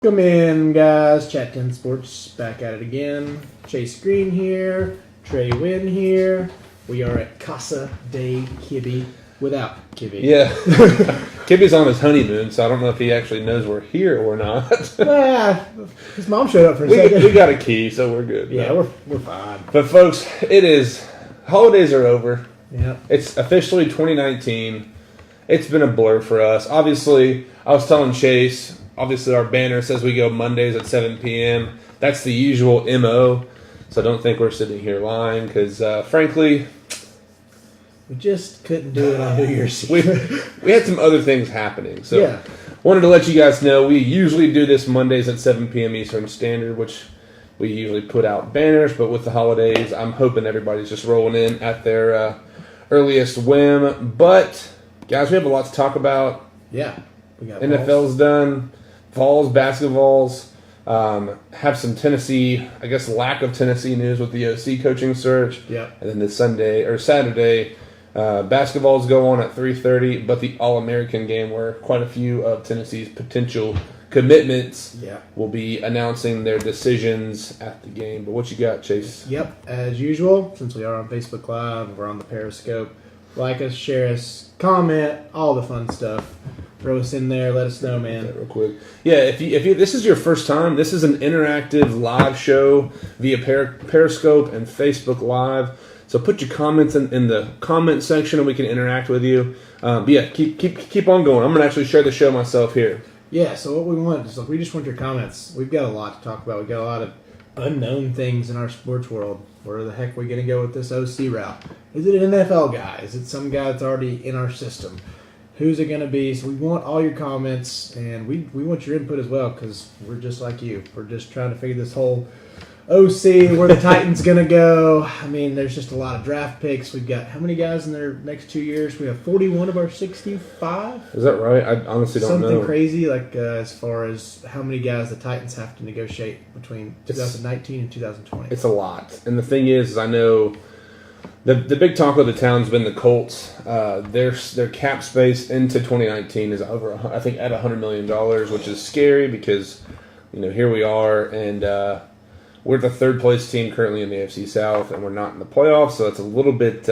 Come in, guys. Chat 10 Sports back at it again. Chase Green here. Trey Wynn here. We are at Casa de Kibby without Kibby. Yeah. Kibby's on his honeymoon, so I don't know if he actually knows we're here or not. His mom showed up for a second. We got a key, so we're good. Yeah, we're fine. But folks, holidays are over. Yeah. It's officially 2019. It's been a blur for us. Obviously, I was telling Chase, our banner says we go Mondays at 7 p.m. That's the usual MO. So don't think we're sitting here lying because, frankly, we just couldn't do it on New Year's Eve. we had some other things happening. So yeah. Wanted to let you guys know we usually do this Mondays at 7 p.m. Eastern Standard, which we usually put out banners. But with the holidays, I'm hoping everybody's just rolling in at their earliest whim. But, guys, we have a lot to talk about. Yeah. We got NFL's done. Vols, basketballs, have some Tennessee, I guess lack of Tennessee news with the OC coaching search. Yeah. And then this Saturday, basketballs go on at 3:30, but the All-American game where quite a few of Tennessee's potential commitments will be announcing their decisions at the game. But what you got, Chase? Yep. As usual, since we are on Facebook Live, we're on the Periscope. Like us, share us, comment, all the fun stuff. Throw us in there. Let us know, man. Real quick. Yeah, if you this is your first time, this is an interactive live show via Periscope and Facebook Live. So put your comments in the comment section, and we can interact with you. But yeah, keep on going. I'm gonna actually share the show myself here. Yeah. So what we want is we just want your comments. We've got a lot to talk about. We've got a lot of unknown things in our sports world. Where the heck are we gonna go with this OC route? Is it an NFL guy? Is it some guy that's already in our system? Who's it going to be? So we want all your comments, and we want your input as well, because we're just like you. We're just trying to figure this whole OC, where the Titans going to go. I mean, there's just a lot of draft picks. We've got how many guys in their next 2 years? We have 41 of our 65? Is that right? I honestly don't know. Something crazy, like as far as how many guys the Titans have to negotiate between 2019 and 2020. It's a lot. And the thing is I know the big talk of the town's been the Colts. Their cap space into 2019 is over, I think, at $100 million, which is scary because, here we are, and we're the third place team currently in the AFC South, and we're not in the playoffs, so it's a little bit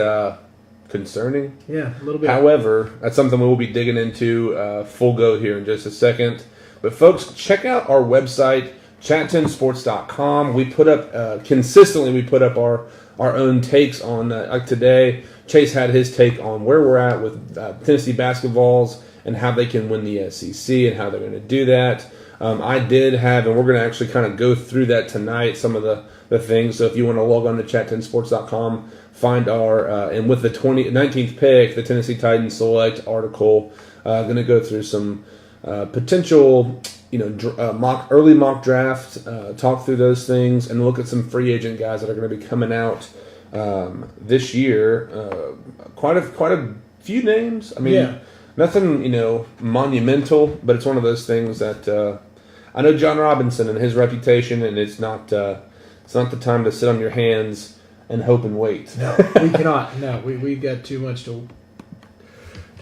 concerning. Yeah, a little bit. However, that's something we will be digging into full go here in just a second. But folks, check out our website, chat10sports.com. We put up consistently. We put up our own takes on like today. Chase had his take on where we're at with Tennessee basketballs and how they can win the SEC and how they're going to do that. I did have, and we're going to actually kind of go through that tonight, some of the things. So if you want to log on to chat10sports.com, find our, and with the 19th pick, the Tennessee Titans Select article, going to go through some potential early mock draft, talk through those things, and look at some free agent guys that are going to be coming out this year. Quite a few names. I mean, nothing monumental, but it's one of those things that I know John Robinson and his reputation, and it's not the time to sit on your hands and hope and wait. No, we cannot. No, we've got too much to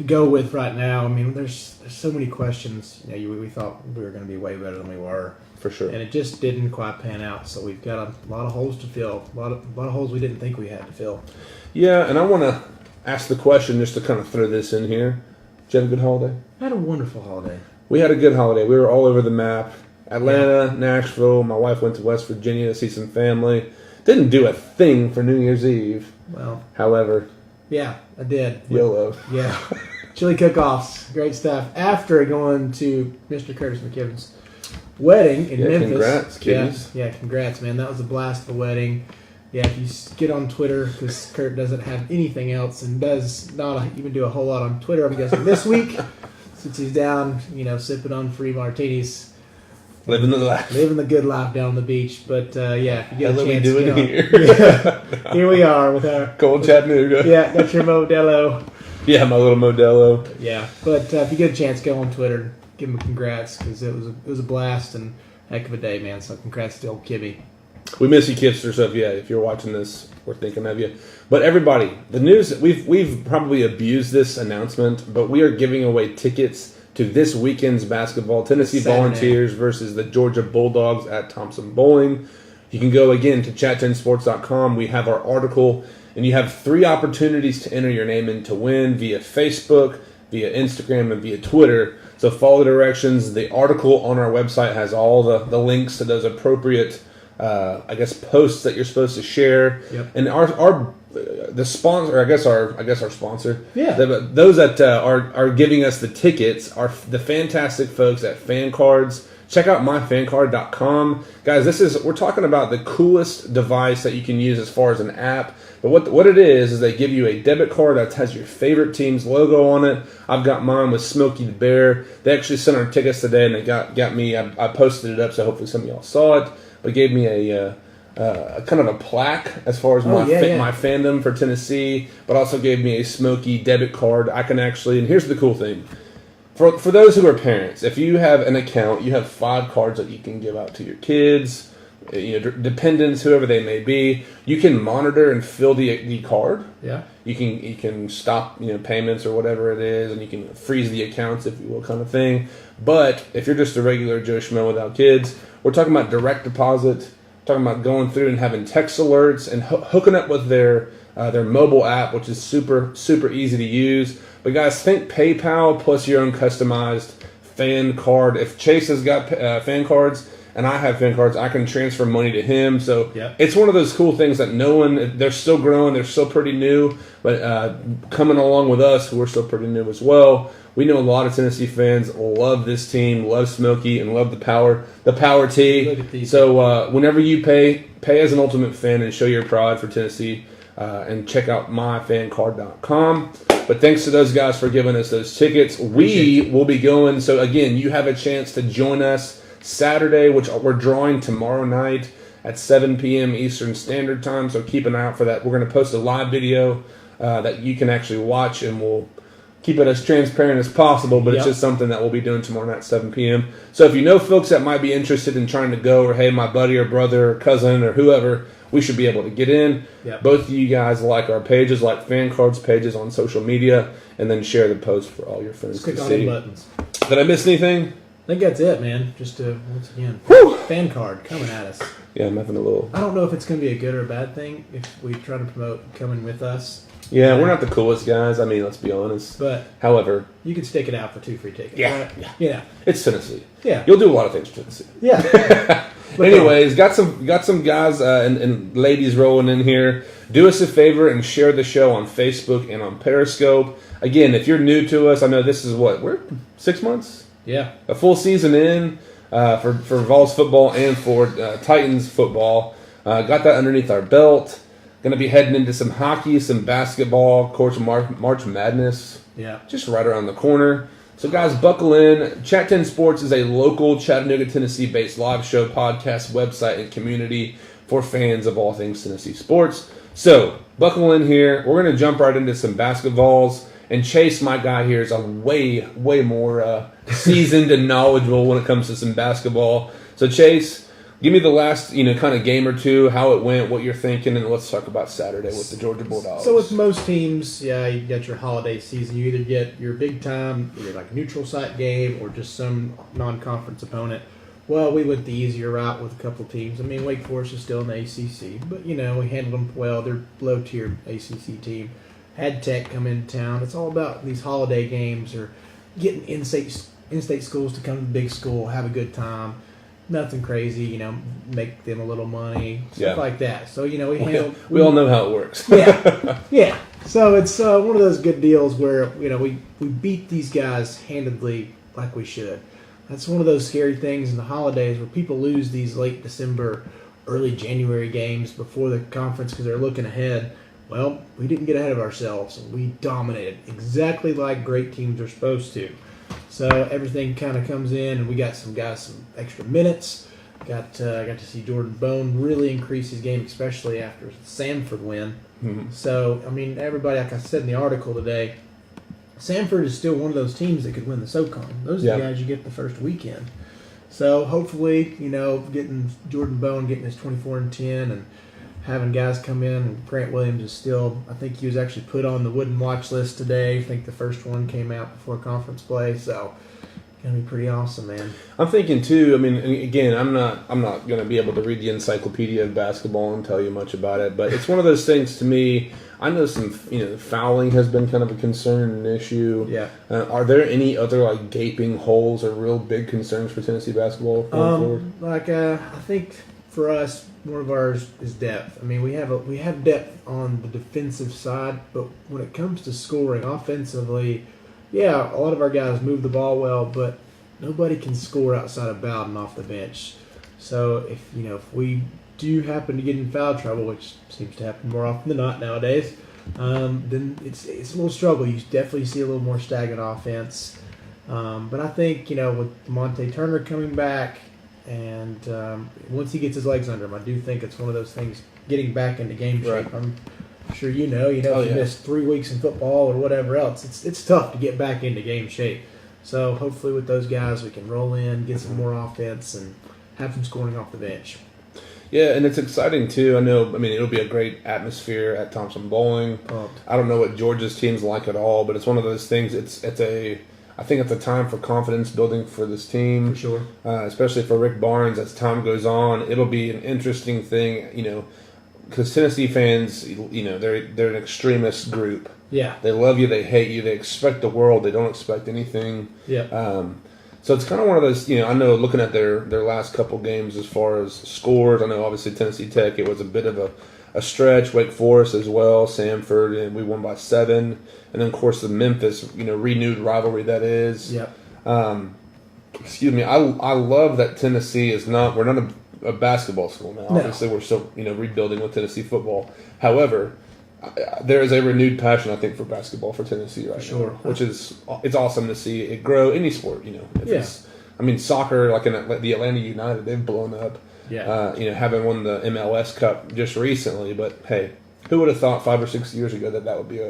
go with right now. I mean, there's so many questions. We thought we were going to be way better than we were, for sure, and it just didn't quite pan out. So we've got a lot of holes to fill. A lot of holes we didn't think we had to fill. Yeah, and I want to ask the question just to kind of throw this in here. Did you have a good holiday? I had a wonderful holiday. We had a good holiday. We were all over the map. Atlanta, Nashville. My wife went to West Virginia to see some family. Didn't do a thing for New Year's Eve. Well, however, yeah, I did. YOLO. Yeah. Chili cook-offs. Great stuff. After going to Mr. Curtis McKibben's wedding in Memphis. Congrats, kiddies. Yeah, congrats, man. That was a blast of a wedding. Yeah, if you get on Twitter, because Kurt doesn't have anything else and does not even do a whole lot on Twitter, I'm guessing, this week, since he's down, sipping on free martinis. Living the life. Living the good life down on the beach. But, yeah, if you get a chance. Here? Here we are with our... Cold Chattanooga. Yeah, that's your Modelo. Yeah, my little Modelo. Yeah, but if you get a chance, go on Twitter, give him a congrats, because it was a blast and heck of a day, man. So congrats to old Kibby. We miss you, Kipster. So if you're watching this, we're thinking of you. But everybody, the news, we've probably abused this announcement, but we are giving away tickets to this weekend's basketball. Tennessee Saturday. Volunteers versus the Georgia Bulldogs at Thompson Bowling. You can go again to chat10sports.com. We have our article, and you have 3 opportunities to enter your name in to win via Facebook, via Instagram, and via Twitter. So follow the directions. The article on our website has all the links to those appropriate, posts that you're supposed to share. Yep. And the sponsor, our sponsor, Yeah. those that are giving us the tickets are the fantastic folks at Fan Cards. Check out myfancard.com. Guys, we're talking about the coolest device that you can use as far as an app. But what it is they give you a debit card that has your favorite team's logo on it. I've got mine with Smokey the Bear. They actually sent our tickets today, and they got me. I posted it up, so hopefully some of y'all saw it. But gave me a kind of a plaque as far as my fandom for Tennessee, but also gave me a Smokey debit card. I can actually, and here's the cool thing. For those who are parents, if you have an account, you have 5 cards that you can give out to your kids, dependents, whoever they may be. You can monitor and fill the card. Yeah. You can stop payments or whatever it is, and you can freeze the accounts, if you will, kind of thing. But if you're just a regular Joe Schmo without kids, we're talking about direct deposit. Talking about going through and having text alerts and hooking up with their mobile app, which is super super easy to use. But guys, think PayPal plus your own customized fan card. If Chase has got fan cards and I have fan cards, I can transfer money to him. So It's one of those cool things that they're still growing, they're still pretty new, but coming along with us, who are still pretty new as well. We know a lot of Tennessee fans love this team, love Smokey, and love the power T. So whenever you pay as an ultimate fan and show your pride for Tennessee, and check out myfancard.com. But thanks to those guys for giving us those tickets. We will be going. So again, you have a chance to join us Saturday, which we're drawing tomorrow night at 7 p.m. Eastern Standard Time. So keep an eye out for that. We're going to post a live video that you can actually watch, and we'll keep it as transparent as possible, but it's just something that we'll be doing tomorrow night at 7 p.m. So if you know folks that might be interested in trying to go, or hey, my buddy or brother or cousin or whoever, we should be able to get in. Yep. Both of you guys like our pages, like Fan Cards pages on social media, and then share the post for all your friends Click to on see. the buttons. Did I miss anything? I think that's it, man. Just once again, Fan Card coming at us. Yeah, I'm having a little... I don't know if it's going to be a good or a bad thing if we try to promote coming with us. Yeah, we're not the coolest guys. I mean, let's be honest. But however, you can stick it out for 2 free tickets. Yeah. Right? Yeah. It's Tennessee. Yeah. You'll do a lot of things for Tennessee. Yeah. Anyways, got some guys and ladies rolling in here. Do us a favor and share the show on Facebook and on Periscope. Again, if you're new to us, I know this is we're 6 months? Yeah. A full season in for Vols football and for Titans football. Got that underneath our belt. Going to be heading into some hockey, some basketball, of course, March Madness. Yeah. Just right around the corner. So, guys, buckle in. Chat 10 Sports is a local Chattanooga, Tennessee-based live show, podcast, website, and community for fans of all things Tennessee sports. So, buckle in here. We're going to jump right into some basketballs. And Chase, my guy here, is a way, way more seasoned and knowledgeable when it comes to some basketball. So, Chase, give me the last, kind of game or two, how it went, what you're thinking, and let's talk about Saturday with the Georgia Bulldogs. So with most teams, you got your holiday season. You either get your big time, either like neutral site game or just some non-conference opponent. Well, we went the easier route with a couple teams. I mean, Wake Forest is still in the ACC, but we handled them well. They're low-tier ACC team. Had Tech come into town. It's all about these holiday games or getting in-state schools to come to the big school, have a good time. Nothing crazy, make them a little money, stuff like that. So, we all know how it works. Yeah. So it's one of those good deals where, we beat these guys handedly like we should. That's one of those scary things in the holidays where people lose these late December, early January games before the conference because they're looking ahead. Well, we didn't get ahead of ourselves. We dominated exactly like great teams are supposed to. So everything kind of comes in, and we got some guys some extra minutes. Got to see Jordan Bone really increase his game, especially after the Samford win. Mm-hmm. So, I mean, everybody, like I said in the article today, Samford is still one of those teams that could win the SoCon. Those are the guys you get the first weekend. So hopefully, getting Jordan Bone getting his 24-10 and having guys come in, and Grant Williams is still, I think he was actually put on the wooden watch list today. I think the first one came out before conference play. So gonna be pretty awesome, man. I'm thinking too. I mean, again, I'm not going to be able to read the encyclopedia of basketball and tell you much about it, but it's one of those things to me. I know fouling has been kind of a concern and issue. Yeah. Are there any other like gaping holes or real big concerns for Tennessee basketball going forward? I think for us, one of ours is depth. I mean, we have depth on the defensive side, but when it comes to scoring offensively, yeah, a lot of our guys move the ball well, but nobody can score outside of Bowden off the bench. So if we do happen to get in foul trouble, which seems to happen more often than not nowadays, then it's a little struggle. You definitely see a little more stagnant offense. But I think with Monte Turner coming back, and once he gets his legs under him, I do think it's one of those things. Getting back into game shape. Right. I'm sure if you missed 3 weeks in football or whatever else, it's tough to get back into game shape. So hopefully with those guys, we can roll in, get some more offense, and have some scoring off the bench. Yeah, and it's exciting too. I mean, it'll be a great atmosphere at Thompson Bowling. Pumped. I don't know what Georgia's team's like at all, but it's one of those things. I think it's a time for confidence building for this team. For sure. Especially for Rick Barnes as time goes on. It'll be an interesting thing, because Tennessee fans, they're an extremist group. Yeah. They love you, they hate you, they expect the world, they don't expect anything. Yeah. So it's kind of one of those, I know looking at their last couple games as far as scores, I know obviously Tennessee Tech, it was a bit of a stretch. Wake Forest as well, Samford, and we won by 7. And then, of course, the Memphis, renewed rivalry that is. Yep. Excuse me. I love that Tennessee is not, we're not a basketball school now. No. Obviously, we're still, rebuilding with Tennessee football. However, there is a renewed passion, I think, for basketball for Tennessee right sure. now, which is, it's awesome to see it grow. Any sport, soccer, like in the Atlanta United, they've blown up. Yeah. Having won the MLS Cup just recently, but hey, who would have thought 5 or 6 years ago that would be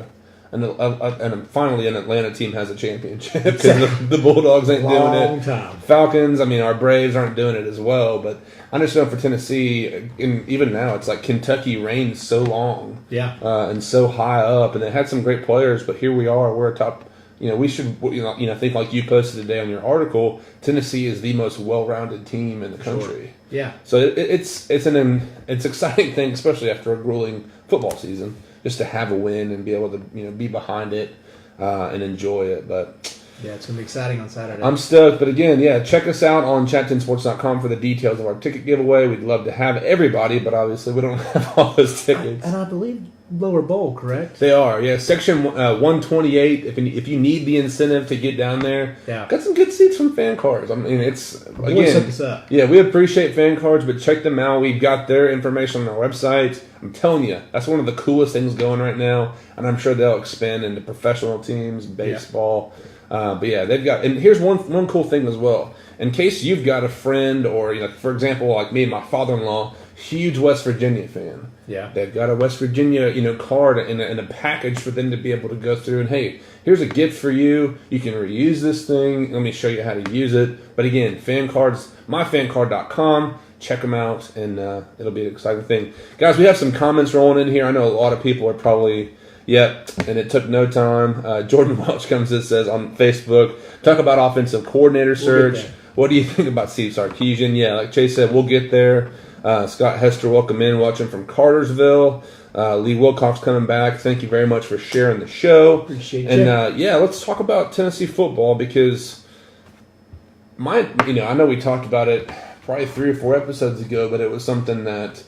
and finally an Atlanta team has a championship because the Bulldogs ain't doing it. Long time. Falcons, our Braves aren't doing it as well, but I understand for Tennessee, and even now, it's like Kentucky reigned so long, and so high up, and they had some great players, but here we are, we're a top. We should, think like you posted today on your article. Tennessee is the most well-rounded team in the country. Sure. Yeah. So it's an exciting thing, especially after a grueling football season, just to have a win and be able to be behind it and enjoy it. But yeah, it's gonna be exciting on Saturday. I'm stoked. But again, check us out on chat10sports.com for the details of our ticket giveaway. We'd love to have everybody, but obviously we don't have all those tickets. And I believe Lower Bowl, correct? They are, yeah. Section 128. If you need the incentive to get down there, got some good seats from Fan Cards. It's again, set this up. Yeah, we appreciate Fan Cards, but check them out. We've got their information on our website. I'm telling you, that's one of the coolest things going right now, and I'm sure they'll expand into professional teams, baseball. But yeah, they've got. And here's one cool thing as well. In case you've got a friend, or for example, like me and my father-in-law, huge West Virginia fan. Yeah, they've got a West Virginia, card and a package for them to be able to go through. And hey, here's a gift for you. You can reuse this thing. Let me show you how to use it. But again, Fan Cards, myfancard.com. Check them out, and it'll be an exciting thing, guys. We have some comments rolling in here. I know a lot of people are probably. Yep, and it took no time. Jordan Welch comes and says on Facebook, talk about offensive coordinator search. What do you think about Steve Sarkisian? Yeah, like Chase said, we'll get there. Scott Hester, welcome in, watching from Cartersville. Lee Wilcox coming back. Thank you very much for sharing the show. Appreciate you. And let's talk about Tennessee football because I know we talked about it probably 3 or 4 episodes ago, but it was something that,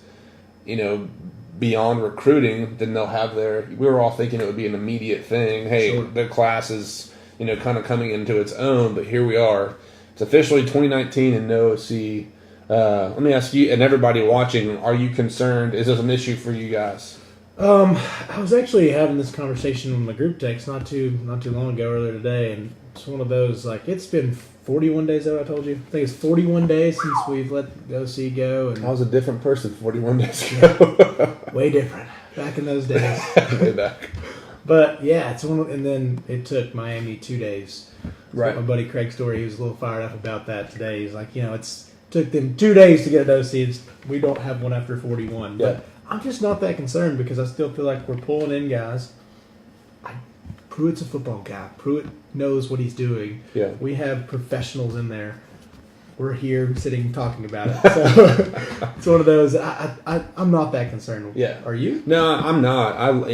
beyond recruiting, then they'll have we were all thinking it would be an immediate thing. Hey, sure. The class is, kind of coming into its own, but here we are. It's officially 2019 and no OC. Let me ask you and everybody watching, are you concerned? Is this an issue for you guys? I was actually having this conversation with my group text not too long ago, earlier today, and it's one of those, it's been 41 days that I told you. I think it's 41 days since we've let the OC go. And I was a different person 41 days ago. Way different back in those days. Way back. But yeah, and then it took Miami 2 days. Right. My buddy Craig Story, he was a little fired up about that today. He's like, it's took them 2 days to get an OC. We don't have one after 41. Yeah. But I'm just not that concerned because I still feel like we're pulling in guys. I'm Pruitt's a football guy. Pruitt knows what he's doing. Yeah. We have professionals in there. We're here sitting talking about it. So it's one of those. I'm not that concerned. Yeah. Are you? No, I'm not.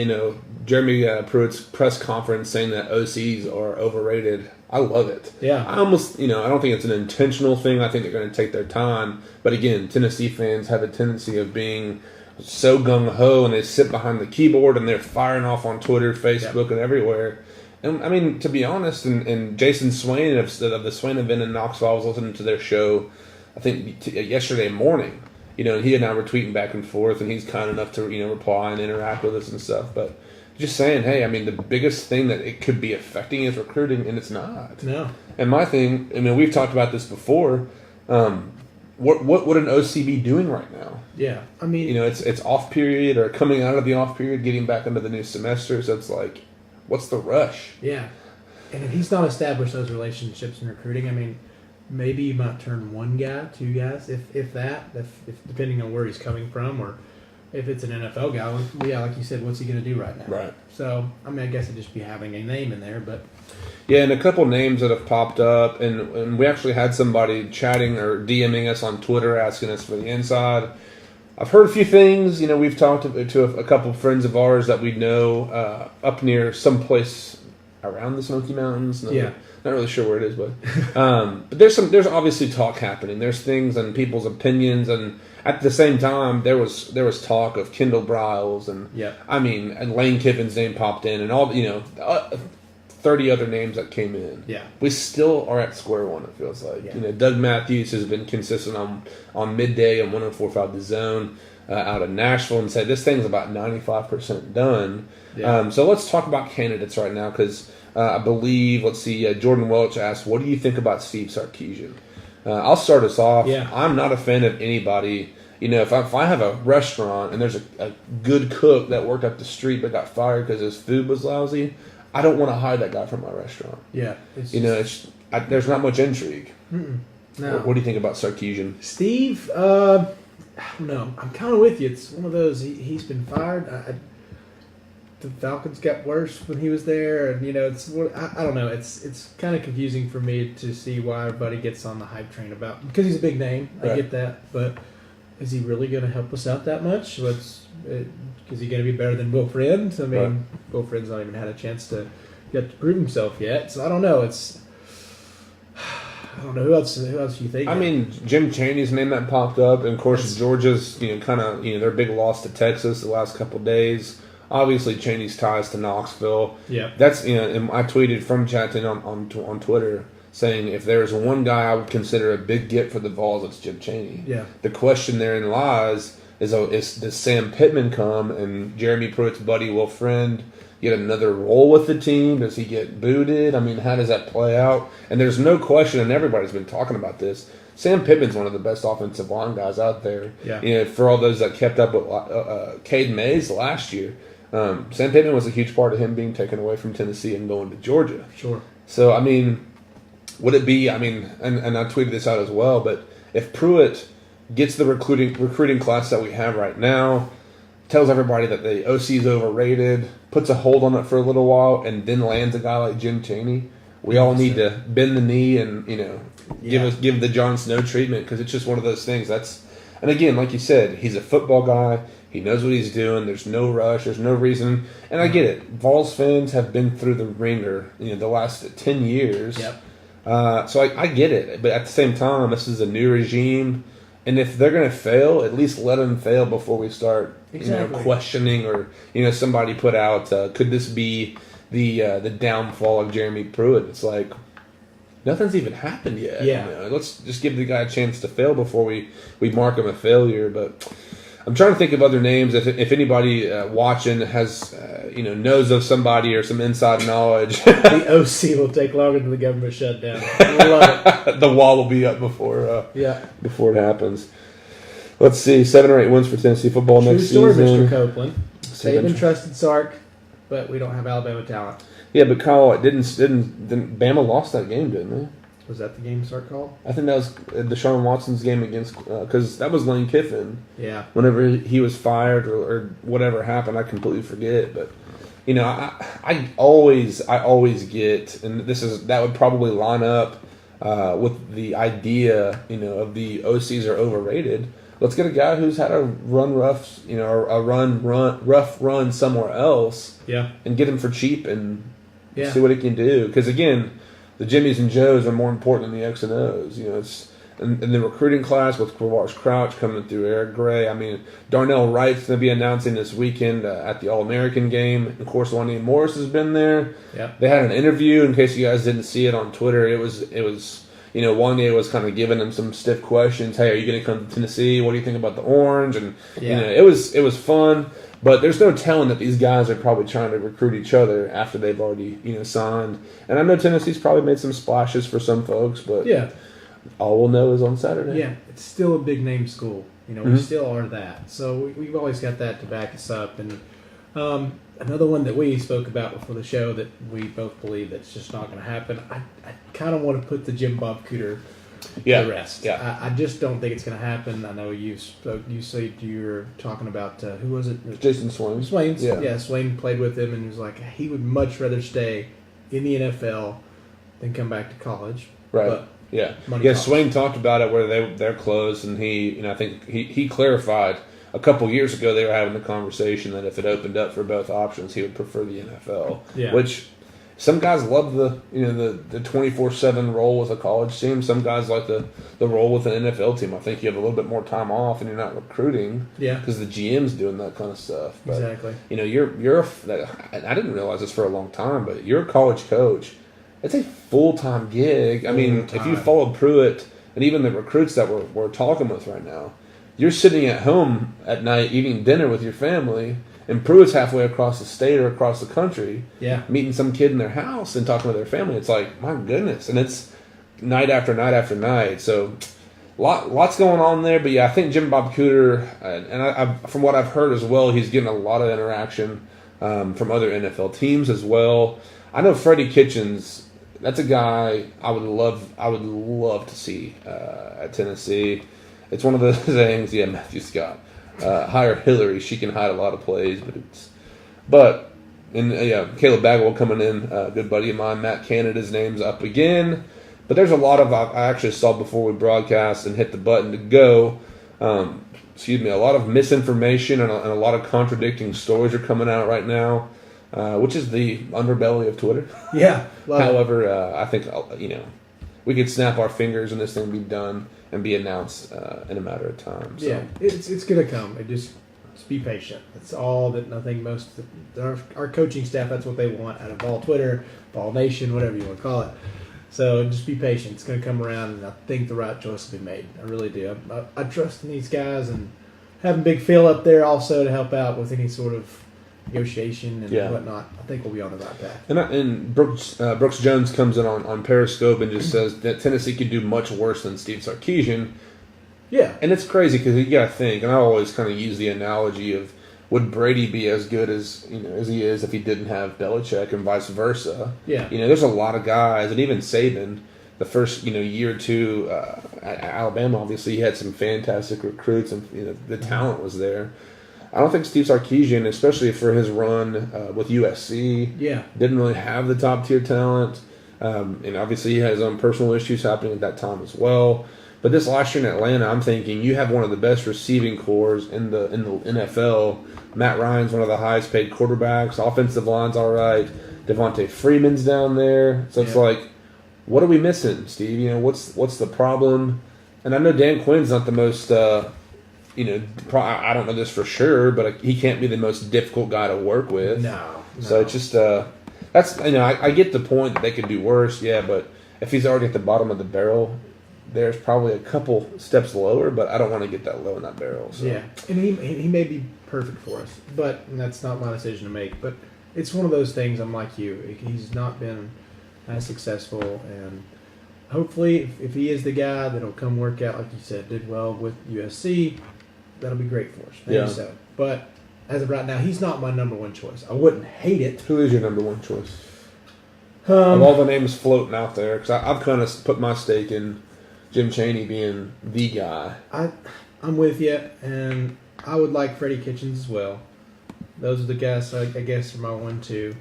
Jeremy Pruitt's press conference saying that OCs are overrated. I love it. Yeah. I almost, I don't think it's an intentional thing. I think they're going to take their time. But again, Tennessee fans have a tendency of being so gung-ho, and they sit behind the keyboard and they're firing off on Twitter, Facebook, and everywhere. And I mean, to be honest, and Jason Swain of the Swain event in Knoxville, I was listening to their show, I think yesterday morning. He and I were tweeting back and forth, and he's kind enough to reply and interact with us and stuff. But just saying, hey, I mean, the biggest thing that it could be affecting is recruiting, and it's not. No. And my thing, we've talked about this before. What would an OC be doing right now? Yeah, I mean, it's off period or coming out of the off period, getting back into the new semester. So it's like, what's the rush? Yeah, and if he's not established those relationships in recruiting, I mean, maybe you might turn one guy, two guys, if that, if depending on where he's coming from, or if it's an NFL guy. Well, yeah, like you said, what's he going to do right now? Right. So, I mean, I guess it'd just be having a name in there, but. Yeah, and a couple names that have popped up, and we actually had somebody chatting or DMing us on Twitter asking us for the inside. I've heard a few things. We've talked to a couple of friends of ours that we know up near someplace around the Smoky Mountains. Yeah. Not really sure where it is, but there's obviously talk happening. There's things and people's opinions, and at the same time, there was talk of Kendall Briles, and and Lane Kiffin's name popped in, and all 30 other names that came in. Yeah. We still are at square one, it feels like. Yeah. Doug Matthews has been consistent on midday on 104.5 The Zone out of Nashville, and said this thing's about 95% done. Yeah. So let's talk about candidates right now, because I believe, Jordan Welch asked, what do you think about Steve Sarkisian? I'll start us off. Yeah. I'm not a fan of anybody. If I have a restaurant and there's a good cook that worked up the street but got fired because his food was lousy, I don't want to hire that guy from my restaurant. Yeah. There's not much intrigue. No. What do you think about Sarkisian? Steve, I don't know. I'm kind of with you. It's one of those, he's been fired. The Falcons got worse when he was there, and I don't know. It's kind of confusing for me to see why everybody gets on the hype train about, because he's a big name. I Right. get that, but is he really going to help us out that much? Is he going to be better than Will Friends? I mean, Right. Will Friends not even had a chance to get to prove himself yet, so I don't know. I don't know who else you think. I mean, Jim Chaney's name that popped up, and of course Georgia's their big loss to Texas the last couple of days. Obviously, Chaney's ties to Knoxville. Yeah, that's and I tweeted from Chatton on Twitter saying if there's one guy I would consider a big get for the Vols, it's Jim Chaney. Yeah. The question therein lies is does Sam Pittman come and Jeremy Pruitt's buddy Will Friend get another role with the team? Does he get booted? I mean, how does that play out? And there's no question, and everybody's been talking about this, Sam Pittman's one of the best offensive line guys out there. Yeah. For all those that kept up with Cade Mays last year, Sam Pittman was a huge part of him being taken away from Tennessee and going to Georgia. Sure. So, I mean, would it be, and I tweeted this out as well, but if Pruitt gets the recruiting class that we have right now, tells everybody that the OC is overrated, puts a hold on it for a little while, and then lands a guy like Jim Chaney, we all need to bend the knee and give the Jon Snow treatment, because it's just one of those things. And again, like you said, he's a football guy. He knows what he's doing. There's no rush. There's no reason. And I get it. Vols fans have been through the ringer, the last 10 years. Yep. So I get it. But at the same time, this is a new regime. And if they're going to fail, at least let them fail before we start questioning, or somebody put out, could this be the downfall of Jeremy Pruitt? It's like, nothing's even happened yet. Yeah. Let's just give the guy a chance to fail before we mark him a failure. But I'm trying to think of other names. If anybody watching has knows of somebody or some inside knowledge, the OC will take longer than the government shutdown. Love it. The wall will be up before it happens. Let's see, 7 or 8 wins for Tennessee football True next story, season. Mr. Copeland. Saban trusted Sark, but we don't have Alabama talent. Yeah, but Kyle, didn't Bama lost that game, didn't they? Was that the game Sark called? I think that was Deshaun Watson's game against, because that was Lane Kiffin. Yeah. Whenever he was fired or whatever happened, I completely forget. But I always get, and that would probably line up with the idea, of the OCs are overrated. Let's get a guy who's had a rough run somewhere else, and get him for cheap and see what he can do. Because again, the Jimmies and Joes are more important than the X and O's. It's in the recruiting class with Quavaris Crouch coming through, Eric Gray. I mean, Darnell Wright's going to be announcing this weekend at the All-American game. Of course, Lonnie Morris has been there. Yep. They had an interview, in case you guys didn't see it on Twitter. It was Wanye was kind of giving him some stiff questions. Hey, are you going to come to Tennessee? What do you think about the orange? And it was fun. But there's no telling that these guys are probably trying to recruit each other after they've already signed. And I know Tennessee's probably made some splashes for some folks, but all we'll know is on Saturday. Yeah, it's still a big name school. We still are that. So we've always got that to back us up. And another one that we spoke about before the show that we both believe that's just not going to happen. I kind of want to put the Jim Bob Cooter to the rest. Yeah. I just don't think it's going to happen. I know you said you were talking about who was it? Jason Swain. Swain. Yeah, Swain played with him and he was like he would much rather stay in the NFL than come back to college. Right. But Swain talked about it where they're close, and he I think he clarified a couple years ago they were having the conversation that if it opened up for both options, he would prefer the NFL. Yeah. Which some guys love the 24/7 role with a college team. Some guys like the role with an NFL team. I think you have a little bit more time off and you're not recruiting. Yeah. Because the GM's doing that kind of stuff. But, exactly. I didn't realize this for a long time, but you're a college coach. It's a full-time gig. I mean, if you followed Pruitt and even the recruits that we're talking with right now, you're sitting at home at night eating dinner with your family, and Pruitt's halfway across the state or across the country, meeting some kid in their house and talking to their family. It's like, my goodness. And it's night after night after night. So lots going on there. But, I think Jim Bob Cooter, and I from what I've heard as well, he's getting a lot of interaction from other NFL teams as well. I know Freddie Kitchens. That's a guy I would love to see at Tennessee. It's one of those things. Yeah, Matthew Scott. Hire Hillary. She can hide a lot of plays, Caleb Bagwell coming in, a good buddy of mine. Matt Canada's name's up again. But there's a lot of I actually saw before we broadcast and hit the button to go. A lot of misinformation and a lot of contradicting stories are coming out right now. Which is the underbelly of Twitter. Yeah. However, I think we could snap our fingers and this thing be done and be announced in a matter of time. So. Yeah, it's gonna come. Just be patient. That's all that I think most our coaching staff. That's what they want out of Ball Twitter, Ball Nation, whatever you want to call it. So just be patient. It's gonna come around, and I think the right choice will be made. I really do. I trust in these guys, and having Big Phil up there also to help out with any sort of negotiation and whatnot. I think we'll be on the right path. And Brooks Jones comes in on Periscope and just says that Tennessee could do much worse than Steve Sarkisian. Yeah. And it's crazy because you got to think, and I always kind of use the analogy of would Brady be as good as he is if he didn't have Belichick and vice versa? Yeah. There's a lot of guys, and even Saban, the first year or two at Alabama, obviously he had some fantastic recruits and the talent was there. I don't think Steve Sarkisian, especially for his run with USC, didn't really have the top tier talent. And obviously he had his own personal issues happening at that time as well. But this last year in Atlanta, I'm thinking you have one of the best receiving cores in the NFL. Matt Ryan's one of the highest paid quarterbacks. Offensive line's all right. Devontae Freeman's down there. So it's like, what are we missing, Steve? What's the problem? And I know Dan Quinn's not the most I don't know this for sure, but he can't be the most difficult guy to work with. No. So it's just that's I get the point that they could do worse, but if he's already at the bottom of the barrel, there's probably a couple steps lower, but I don't want to get that low in that barrel. So. Yeah, and he may be perfect for us, but that's not my decision to make. But it's one of those things. I'm like you. He's not been as successful, and hopefully, if he is the guy that'll come work out, like you said, did well with USC. That'll be great for us. Maybe so. But as of right now, he's not my number one choice. I wouldn't hate it. Who is your number one choice? Of all the names floating out there, because I've kind of put my stake in Jim Chaney being the guy. I'm with you, and I would like Freddie Kitchens as well. those are the guys I guess are my 1-2.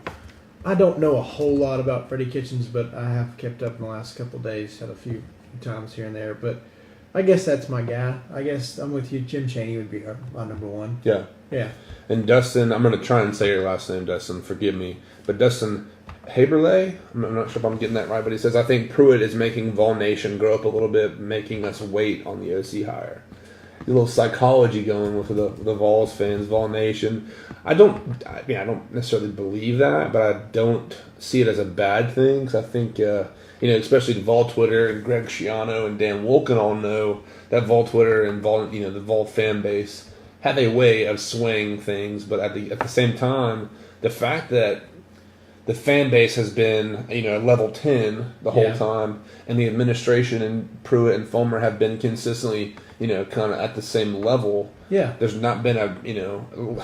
I don't know a whole lot about Freddie Kitchens, but I have kept up in the last couple of days. Had a few times here and there, but I guess that's my guy. I guess I'm with you. Jim Chaney would be my number 1. Yeah. Yeah. And Dustin, I'm going to try and say your last name, Dustin. Forgive me. But Dustin Haberle, I'm not sure if I'm getting that right, but he says, I think Pruitt is making Vol Nation grow up a little bit, making us wait on the OC hire. A little psychology going with the Vols fans, Vol Nation. I don't necessarily believe that, but I don't see it as a bad thing. Because I think, especially Vol Twitter and Greg Schiano and Dan Wolken all know that Vol Twitter and the Vol fan base have a way of swaying things. But at the same time, the fact that the fan base has been, level 10 the whole time, and the administration and Pruitt and Fulmer have been consistently, kind of at the same level. Yeah. There's not been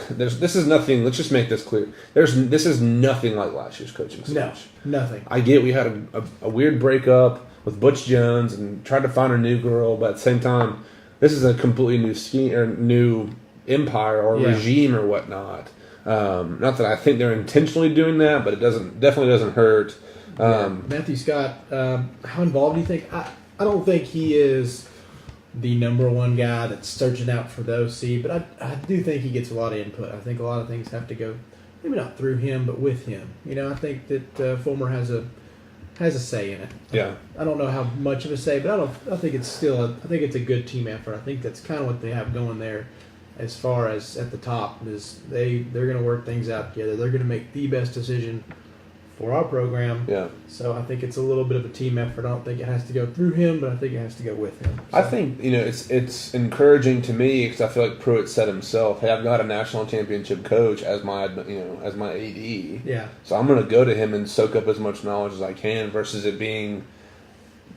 this is nothing, let's just make this clear. This is nothing like last year's coaching search. No, nothing. I get we had a weird breakup with Butch Jones and tried to find a new girl, but at the same time, this is a completely new scheme or new empire or regime or whatnot. Not that I think they're intentionally doing that, but it definitely doesn't hurt. Matthew Scott, how involved do you think? I don't think he is the number 1 guy that's searching out for the OC, but I do think he gets a lot of input. I think a lot of things have to go, maybe not through him, but with him. I think that Fulmer has a say in it. Yeah. I don't know how much of a say, but I think it's still I think it's a good team effort. I think that's kind of what they have going there. As far as at the top, is they're going to work things out together. They're going to make the best decision for our program. Yeah. So I think it's a little bit of a team effort. I don't think it has to go through him, but I think it has to go with him. So. I think it's encouraging to me because I feel like Pruitt said himself, "Hey, I've got a national championship coach as my as my AD. Yeah. So I'm going to go to him and soak up as much knowledge as I can versus it being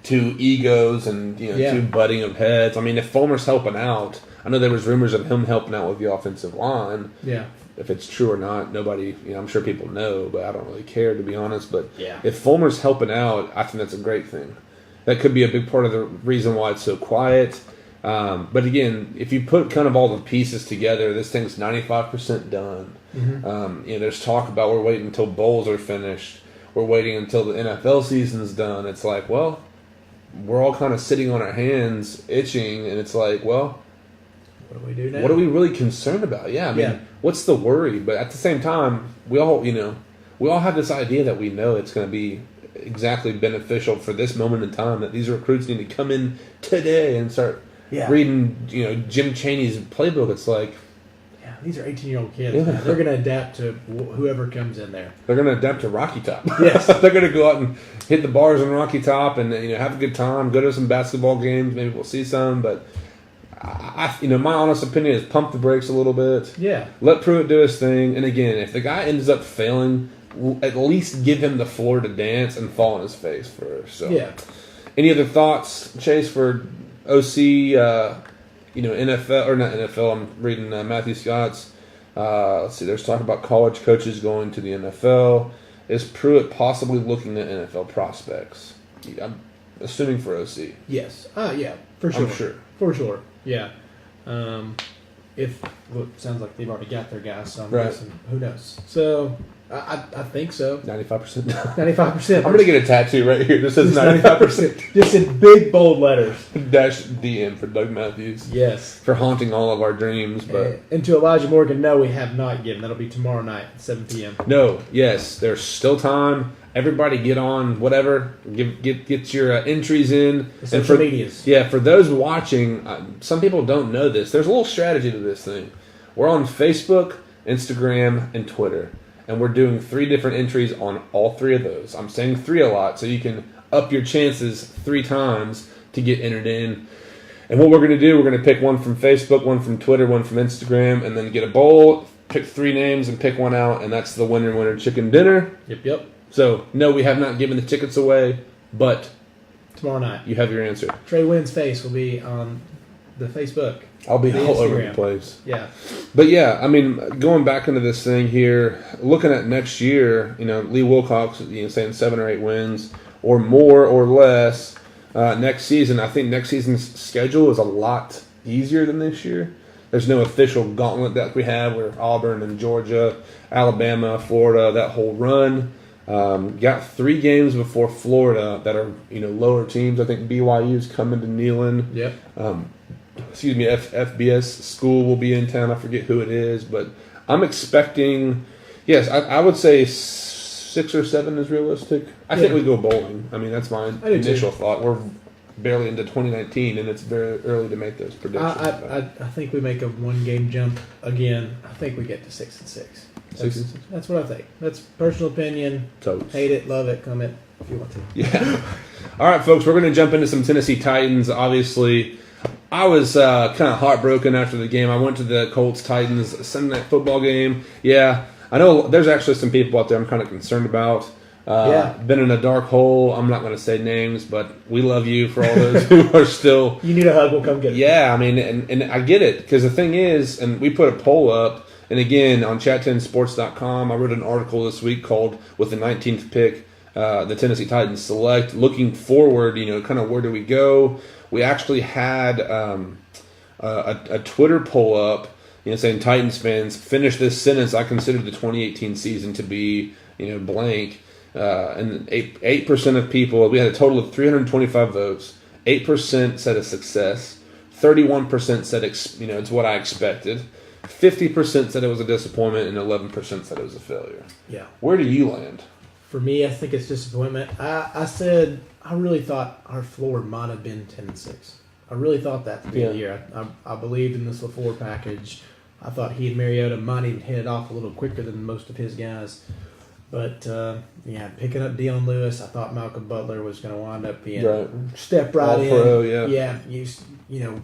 two egos and two butting of heads. I mean, if Fulmer's helping out." I know there was rumors of him helping out with the offensive line. Yeah. If it's true or not, nobody, I'm sure people know, but I don't really care, to be honest. But yeah. If Fulmer's helping out, I think that's a great thing. That could be a big part of the reason why it's so quiet. But again, if you put kind of all the pieces together, this thing's 95% done. Mm-hmm. There's talk about we're waiting until bowls are finished. We're waiting until the NFL season's done. It's like, well, we're all kind of sitting on our hands, itching, and it's like, well, what do we do now? What are we really concerned about? Yeah, I mean, what's the worry? But at the same time, we all have this idea that we know it's going to be exactly beneficial for this moment in time, that these recruits need to come in today and start reading, Jim Chaney's playbook. It's like, these are 18-year-old kids. Yeah. They're going to adapt to whoever comes in there. They're going to adapt to Rocky Top. Yes. They're going to go out and hit the bars on Rocky Top and have a good time, go to some basketball games. Maybe we'll see some, but my honest opinion is pump the brakes a little bit. Yeah. Let Pruitt do his thing. And again, if the guy ends up failing, at least give him the floor to dance and fall on his face first. So, any other thoughts, Chase, for OC? NFL or not NFL? I'm reading Matthew Scott's. Let's see. There's talk about college coaches going to the NFL. Is Pruitt possibly looking at NFL prospects? I'm assuming for OC. Yes. Yeah. For sure. I'm sure. For sure. Yeah. It sounds like they've already got their guys, so I'm guessing. Who knows? So I think so. 95%. 95%. I'm gonna get a tattoo right here. This says 95%. Just in big bold letters. Dash DM for Doug Matthews. Yes. For haunting all of our dreams, but and to Elijah Morgan, no, we have not given. That'll be tomorrow night at 7 p.m. No. Yes. There's still time. Everybody get on whatever. Get your entries in. The social medias. Yeah, for those watching, some people don't know this. There's a little strategy to this thing. We're on Facebook, Instagram, and Twitter. And we're doing 3 different entries on all 3 of those. I'm saying 3 a lot, so you can up your chances 3 times to get entered in. And what we're going to do, we're going to pick one from Facebook, one from Twitter, one from Instagram, and then get a bowl, pick 3 names, and pick one out, and that's the winner chicken dinner. Yep. So, no, we have not given the tickets away, but tomorrow night you have your answer. Trey Wynn's face will be on the Facebook. I'll be all over the place. Yeah. But yeah, I mean, going back into this thing here, looking at next year, Lee Wilcox, saying 7 or 8 wins or more or less next season. I think next season's schedule is a lot easier than this year. There's no official gauntlet that we have where Auburn and Georgia, Alabama, Florida, that whole run. Got 3 games before Florida that are lower teams. I think BYU's coming to Neyland. Yep. FBS school will be in town. I forget who it is, but I'm expecting. Yes, I would say 6 or 7 is realistic. I think we go bowling. I mean, that's my initial thought. We're barely into 2019, and it's very early to make those predictions. I think we make a 1-game jump again. I think we get to 6-6. That's what I think. That's personal opinion. Totes. Hate it, love it, comment if you want to. Yeah. All right, folks, we're going to jump into some Tennessee Titans. Obviously, I was kind of heartbroken after the game. I went to the Colts-Titans Sunday Night Football game. Yeah, I know there's actually some people out there I'm kind of concerned about. Been in a dark hole. I'm not going to say names, but we love you for all those who are still. You need a hug, we'll come get it. Yeah, I mean, and I get it, because the thing is, and we put a poll up, and again, on chat10sports.com, I wrote an article this week called, with the 19th pick, the Tennessee Titans select, looking forward, kind of where do we go? We actually had a Twitter poll up, saying Titans fans, finish this sentence, I consider the 2018 season to be, blank. And 8% of people, we had a total of 325 votes. 8% said a success. 31% said, it's what I expected. 50% said it was a disappointment, and 11% said it was a failure. Yeah. Where do you land? For me, I think it's disappointment. I said I really thought our floor might have been 10-6. I really thought that to be the year. I believed in this LaFleur package. I thought he and Mariota might even hit it off a little quicker than most of his guys. But, picking up Dion Lewis, I thought Malcolm Butler was going to wind up being step right in. All-pro, yeah. Yeah,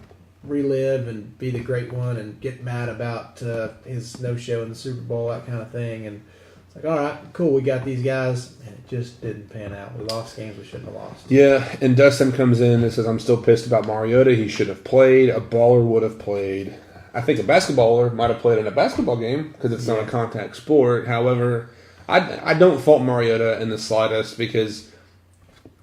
relive and be the great one and get mad about his no-show in the Super Bowl, that kind of thing. And it's like, all right, cool, we got these guys. And it just didn't pan out. We lost games we shouldn't have lost. Yeah, and Dustin comes in and says, I'm still pissed about Mariota. He should have played. A baller would have played. I think a basketballer might have played in a basketball game because it's not a contact sport. However, I don't fault Mariota in the slightest because,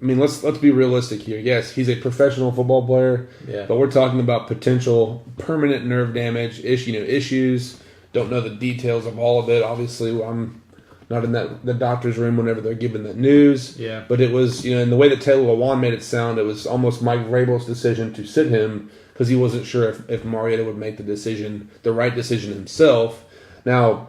let's be realistic here. Yes, he's a professional football player, but we're talking about potential permanent nerve damage, issues. Don't know the details of all of it. Obviously, I'm not in the doctor's room whenever they're giving that news. Yeah. But it was, in the way that Taylor Lewan made it sound, it was almost Mike Vrabel's decision to sit him because he wasn't sure if Mariota would make the right decision himself. Now,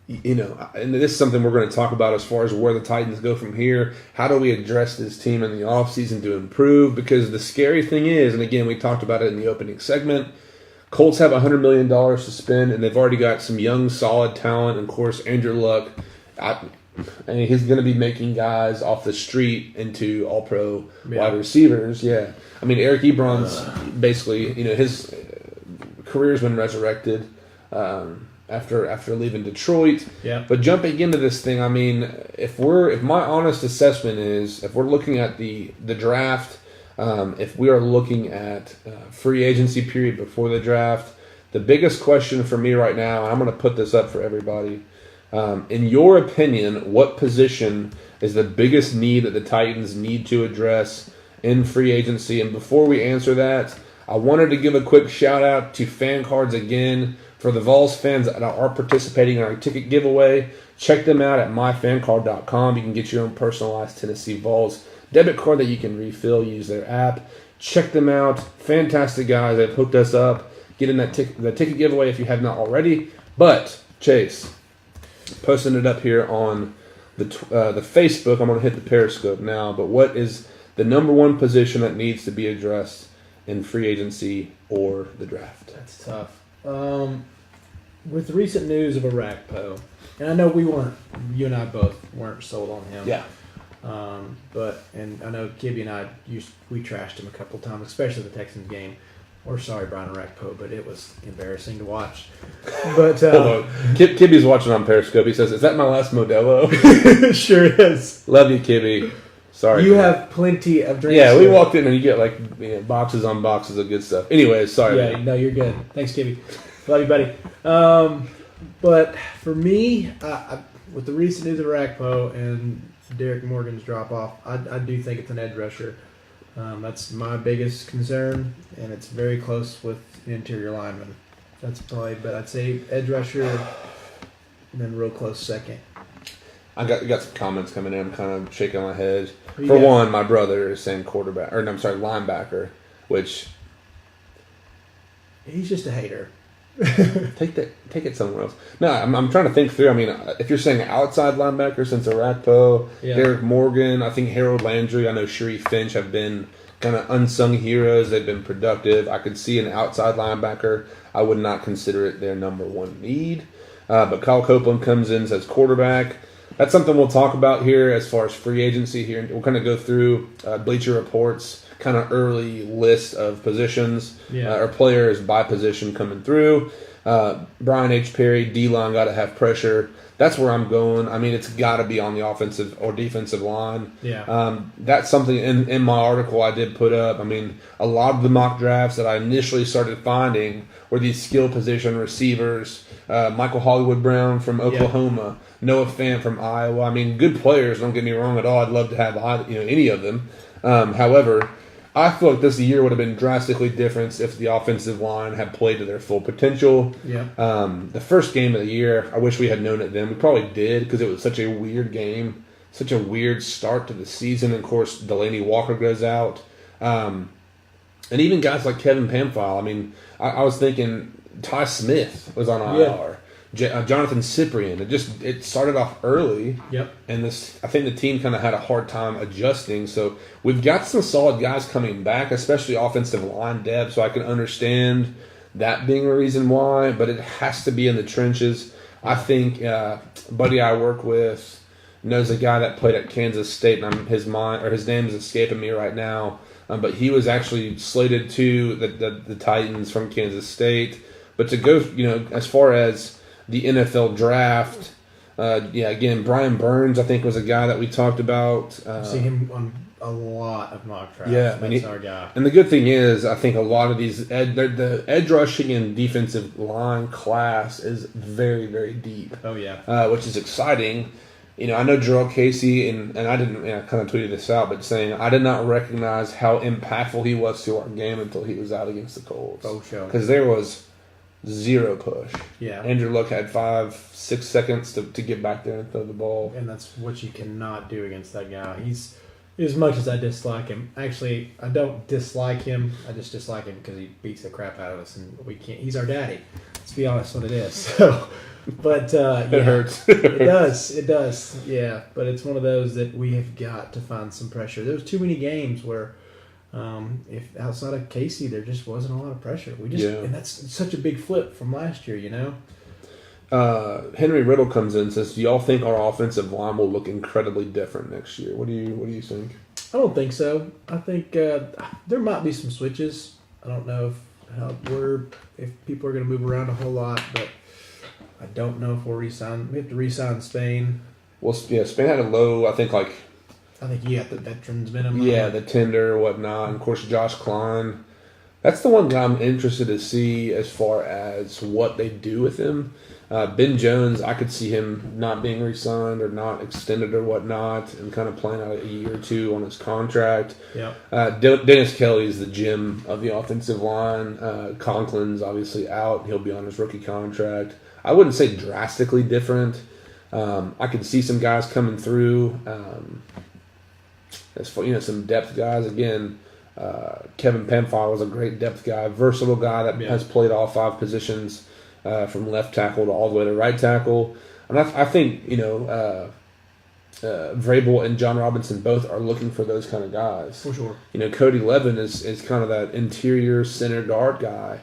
and this is something we're going to talk about as far as where the Titans go from here. How do we address this team in the offseason to improve? Because the scary thing is, and again, we talked about it in the opening segment, Colts have $100 million to spend, and they've already got some young, solid talent. And of course, Andrew Luck, he's going to be making guys off the street into all-pro wide receivers. Yeah. Eric Ebron's basically, his career's been resurrected. After leaving Detroit. Yeah. But jumping into this thing, if my honest assessment is, if we're looking at the draft, if we are looking at free agency period before the draft, the biggest question for me right now, and I'm going to put this up for everybody, in your opinion, what position is the biggest need that the Titans need to address in free agency? And before we answer that, I wanted to give a quick shout out to Fan Cards again. For the Vols fans that are participating in our ticket giveaway, check them out at myfancard.com. You can get your own personalized Tennessee Vols debit card that you can refill. Use their app. Check them out. Fantastic guys. They've hooked us up. Get in the ticket giveaway if you have not already. But, Chase, posting it up here on the Facebook. I'm going to hit the Periscope now. But what is the number one position that needs to be addressed in free agency or the draft? That's tough. With the recent news of Arakpo, and I know you and I both weren't sold on him. Yeah. And I know Kibby and I we trashed him a couple of times, especially the Texans game. We're sorry, Brian Arakpo, but it was embarrassing to watch. But Kibby's watching on Periscope. He says, "Is that my last Modelo?" Sure is. Love you, Kibby. Sorry. You have plenty of drinks. Yeah, we walked in and you get boxes on boxes of good stuff. Anyways, sorry. Yeah, no, you're good. Thanks, Kibby. Love you, buddy. But for me, with the recent news of Arakpo and Derek Morgan's drop off, I do think it's an edge rusher. That's my biggest concern, and it's very close with the interior lineman. That's probably, but I'd say edge rusher, and then real close second. I got some comments coming in. I'm kind of shaking my head. Who you For got? one, my brother is saying quarterback, or no, I'm sorry, linebacker, which He's just a hater. take it somewhere else. No, I'm trying to think through. I mean, if you're saying outside linebacker, since Arakpo, Yeah. Derek Morgan, I think Harold Landry, I know Sharif Finch have been kind of unsung heroes. They've been productive. I could see an outside linebacker. I would not consider it their number one need. But Kyle Copeland comes in, says quarterback. That's something we'll talk about here as far as free agency here. We'll kind of go through Bleacher Report's kind of early list of positions or players by position coming through. Brian H. Perry, D-line got to have pressure. That's where I'm going. I mean, it's got to be on the offensive or defensive line. Yeah. That's something in my article I did put up. I mean, a lot of the mock drafts that I initially started finding were these skill position receivers. Michael Hollywood Brown from Oklahoma, Noah Fant from Iowa. I mean, good players. Don't get me wrong at all. I'd love to have any of them. However, I feel like this year would have been drastically different if the offensive line had played to their full potential. Yeah. The first game of the year, I wish we had known it then. We probably did because it was such a weird game, such a weird start to the season. And of course, Delaney Walker goes out. And even guys like Kevin Pamphile. I mean, I was thinking Ty Smith was on IR. Jonathan Cyprian. It started off early. Yep. And I think the team kind of had a hard time adjusting. So we've got some solid guys coming back, especially offensive line depth. So I can understand that being a reason why, but it has to be in the trenches. I think buddy I work with knows a guy that played at Kansas State, and his name is escaping me right now. But he was actually slated to the Titans from Kansas State. But to go, as far as the NFL draft, again, Brian Burns, I think, was a guy that we talked about. I've seen him on a lot of mock drafts. Yeah, That's our guy. And the good thing is, I think a lot of these, the edge rushing and defensive line class is very, very deep. Oh, yeah. Which is exciting. I know Jarrell Casey, and I didn't, I kind of tweeted this out, but saying I did not recognize how impactful he was to our game until he was out against the Colts. Oh, sure. Because there was zero push. Yeah. Andrew Luck had 5-6 seconds to get back there and throw the ball. And that's what you cannot do against that guy. He's, as much as I dislike him, actually, I don't dislike him. I just dislike him because he beats the crap out of us, and we can't. He's our daddy. Let's be honest what it is. So, but It hurts. It does. Yeah, but it's one of those that we have got to find some pressure. There's too many games where, if outside of Casey, there just wasn't a lot of pressure. And that's such a big flip from last year. Henry Riddle comes in and says, "Do y'all think our offensive line will look incredibly different next year? What do you think?" I don't think so. I think there might be some switches. I don't know if people are going to move around a whole lot, but I don't know if we have to re-sign Spain. Well, yeah, Spain had a low, I think, like... I think you got the veterans minimum. Yeah, the tender, whatnot. And, of course, Josh Klein. That's the one guy I'm interested to see as far as what they do with him. Ben Jones, I could see him not being re-signed or not extended or whatnot and kind of playing out a year or two on his contract. Yeah. Dennis Kelly is the gem of the offensive line. Conklin's obviously out. He'll be on his rookie contract. I wouldn't say drastically different. I could see some guys coming through. As for some depth guys, again, Kevin Pamphile was a great depth guy, versatile guy that has played all 5 positions, from left tackle to all the way to right tackle. And I think Vrabel and John Robinson both are looking for those kind of guys. For sure. Cody Levin is kind of that interior center guard guy.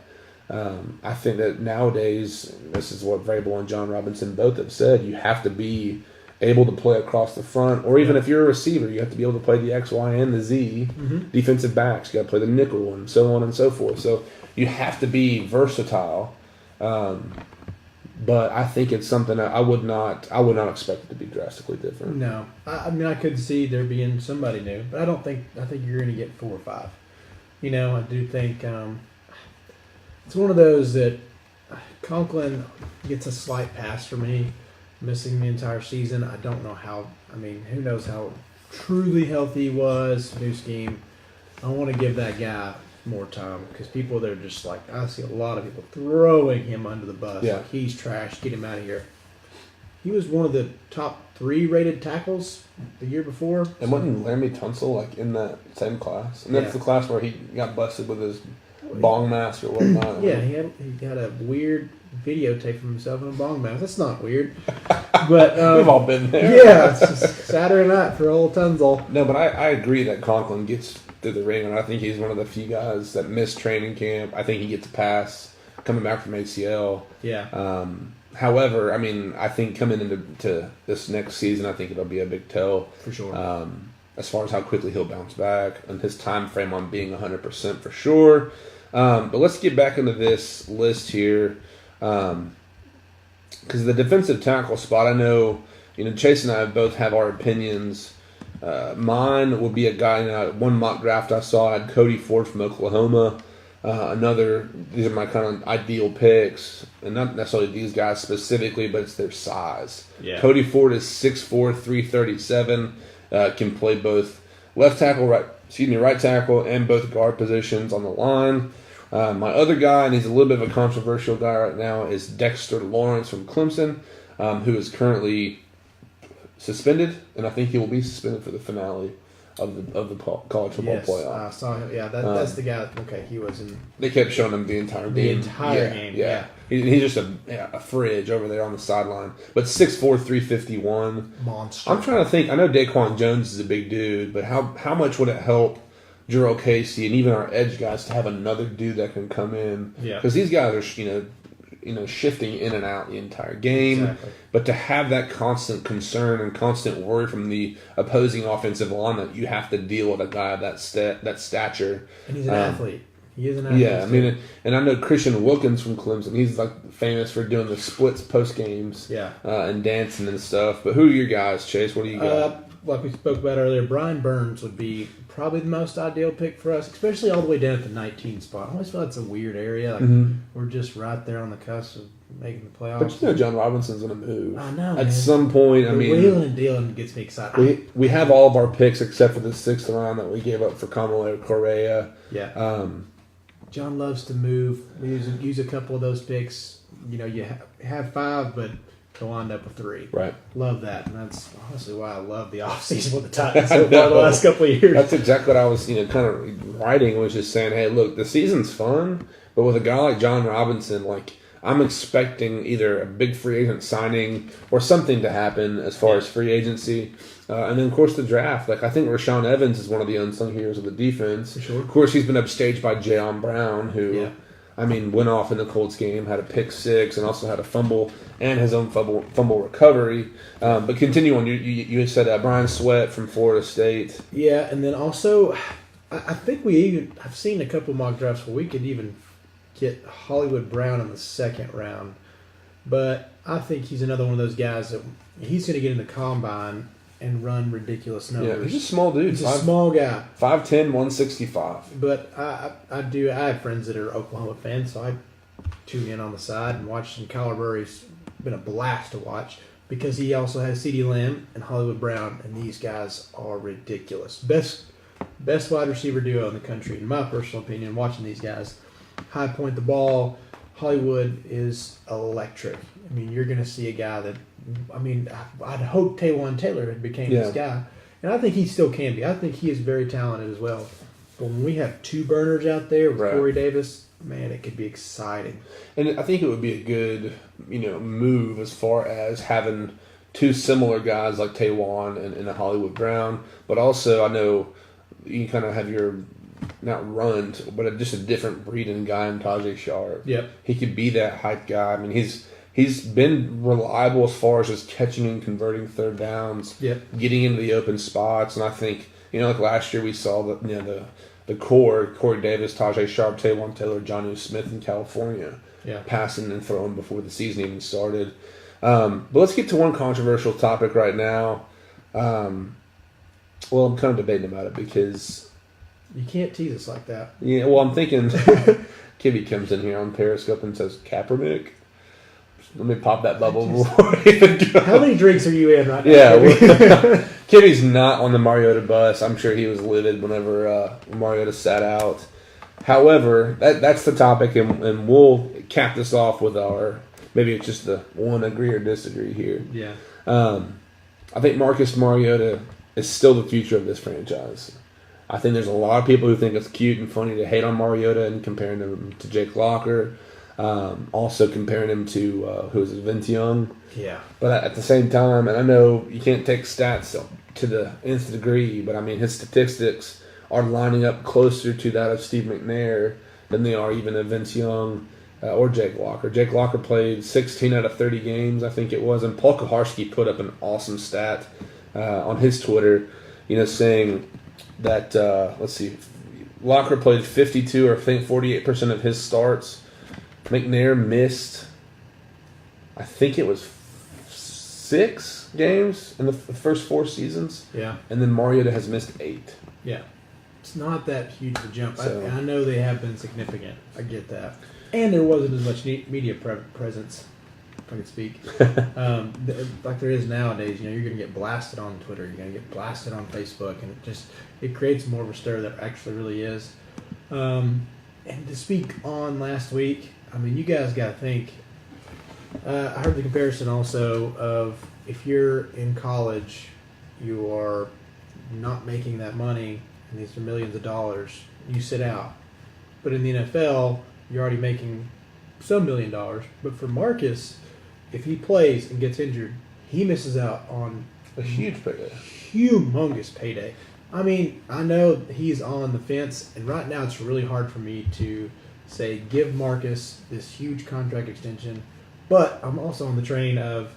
I think that nowadays, this is what Vrabel and John Robinson both have said, you have to be able to play across the front, or even if you're a receiver, you have to be able to play the X, Y, and the Z. Defensive backs, you got to play the nickel, and so on and so forth. So you have to be versatile. But I think it's something that I would not expect it to be drastically different. No, I mean I could see there being somebody new, but I think you're going to get 4 or 5. I do think it's one of those that Conklin gets a slight pass for me, missing the entire season. I don't know how. I mean, who knows how truly healthy he was, new scheme. I want to give that guy more time because people, they're just like, I see a lot of people throwing him under the bus. Yeah. Like, he's trash. Get him out of here. He was one of the top 3 rated tackles the year before. And wasn't Laramie Tunsil like in that same class? And that's Yeah. the class where he got busted with his bong mask or whatnot. Yeah, he had a weird videotape of himself in a bong mask. That's not weird. But We've all been there. Yeah, it's just Saturday night for old Tunzel. No, but I agree that Conklin gets through the ring, and I think he's one of the few guys that missed training camp. I think he gets a pass coming back from ACL. Yeah. However, I mean, I think coming into this next season, I think it'll be a big tell. For sure. As far as how quickly he'll bounce back and his time frame on being 100% for sure. But let's get back into this list here. Because the defensive tackle spot, I know, Chase and I both have our opinions. Mine would be a guy, one mock draft I saw, I had Cody Ford from Oklahoma. These are my kind of ideal picks, and not necessarily these guys specifically, but it's their size. Yeah. Cody Ford is 6'4", 337, can play both right tackle, and both guard positions on the line. My other guy, and he's a little bit of a controversial guy right now, is Dexter Lawrence from Clemson, who is currently suspended, and I think he will be suspended for the finale of the college football playoff. I saw him. Yeah, that's the guy. Okay, he was in. They kept showing him the entire game. Game. Yeah. He's just a fridge over there on the sideline. But 6'4", 351. Monster. I'm trying to think. I know Daquan Jones is a big dude, but how much would it help Jarrell Casey and even our edge guys to have another dude that can come in? Yeah. Because these guys are shifting in and out the entire game. Exactly. But to have that constant concern and constant worry from the opposing offensive line that you have to deal with a guy of that stature. And he's an athlete. He is an athlete. Yeah, I mean, and I know Christian Wilkins from Clemson. He's like famous for doing the splits post games. Yeah. And dancing and stuff. But who are your guys, Chase? What do you got? Like we spoke about earlier, Brian Burns would be probably the most ideal pick for us, especially all the way down at the 19 spot. I always feel it's a weird area. Like we're just right there on the cusp of making the playoffs. But John Robinson's going to move. I know, At man. some point, The wheeling and dealing gets me excited. we have all of our picks except for the 6th round that we gave up for Kamala Correa. Yeah. John loves to move. We use a couple of those picks. You have 5, but go on up with 3. Right. Love that. And that's honestly why I love the offseason with the Titans so far the last couple of years. That's exactly what I was, kind of writing, was just saying, hey, look, the season's fun, but with a guy like John Robinson, like, I'm expecting either a big free agent signing or something to happen as far as free agency. And then, of course, the draft. Like, I think Rashaan Evans is one of the unsung heroes of the defense. For sure. Of course, he's been upstaged by Jayon Brown, who, went off in the Colts game, had a pick 6, and also had a fumble and his own fumble recovery. But continue on. You said Brian Sweat from Florida State. Yeah, and then also, I think I've seen a couple mock drafts where we could even get Hollywood Brown in the 2nd round. But I think he's another one of those guys that he's going to get in the combine and run ridiculous numbers. Yeah, he's a small dude. He's a small guy. 5'10", 165. But I have friends that are Oklahoma fans, so I tune in on the side and watch. And Kyler Murray's been a blast to watch because he also has CeeDee Lamb and Hollywood Brown, and these guys are ridiculous. Best wide receiver duo in the country, in my personal opinion, watching these guys. High point the ball. Hollywood is electric. I mean, you're going to see a guy that, I'd hope Taywan Taylor had became this guy. And I think he still can be. I think he is very talented as well. But when we have 2 burners out there with Corey Davis, man, it could be exciting. And I think it would be a good, move as far as having 2 similar guys like Taywan and a Hollywood Brown. But also, I know you kind of have your, not run, but just a different breeding guy in Tajay Sharp. Yep. He could be that hype guy. I mean, he's been reliable as far as just catching and converting 3rd downs, getting into the open spots. And I think, like last year we saw the core, Corey Davis, Tajay Sharp, Taywan Taylor, Jonnu Smith in California, passing and throwing before the season even started. But let's get to one controversial topic right now. I'm kind of debating about it because... You can't tease us like that. Yeah, well, I'm thinking Kibby comes in here on Periscope and says Kaepernick. Let me pop that bubble before we even go. How many drinks are you in right now? Yeah, Kirby? Kitty's not on the Mariota bus. I'm sure he was livid whenever Mariota sat out. However, that's the topic, and we'll cap this off with our, maybe it's just the one agree or disagree here. Yeah. I think Marcus Mariota is still the future of this franchise. I think there's a lot of people who think it's cute and funny to hate on Mariota and comparing him to Jake Locker. Also comparing him to, who is it, Vince Young. Yeah. But at the same time, and I know you can't take stats to the nth degree, but I mean, his statistics are lining up closer to that of Steve McNair than they are even of Vince Young or Jake Locker. Jake Locker played 16 out of 30 games, I think it was, and Paul Kuharsky put up an awesome stat on his Twitter, saying that, let's see, Locker played 52 or I think 48% of his starts. McNair missed, I think it was 6 games in the first 4 seasons. Yeah. And then Mariota has missed 8. Yeah. It's not that huge of a jump. So- I know they have been significant. I get that. And there wasn't as much media presence, if I can speak, like there is nowadays. You're going to get blasted on Twitter. You're going to get blasted on Facebook. And it creates more of a stir that actually really is. And to speak on last week, I mean, you guys got to think. I heard the comparison also of if you're in college, you are not making that money, and these are millions of dollars, you sit out. But in the NFL, you're already making some $1 million. But for Marcus, if he plays and gets injured, he misses out on A huge payday. humongous payday. I mean, I know he's on the fence, and right now it's really hard for me to say give Marcus this huge contract extension, but I'm also on the train of,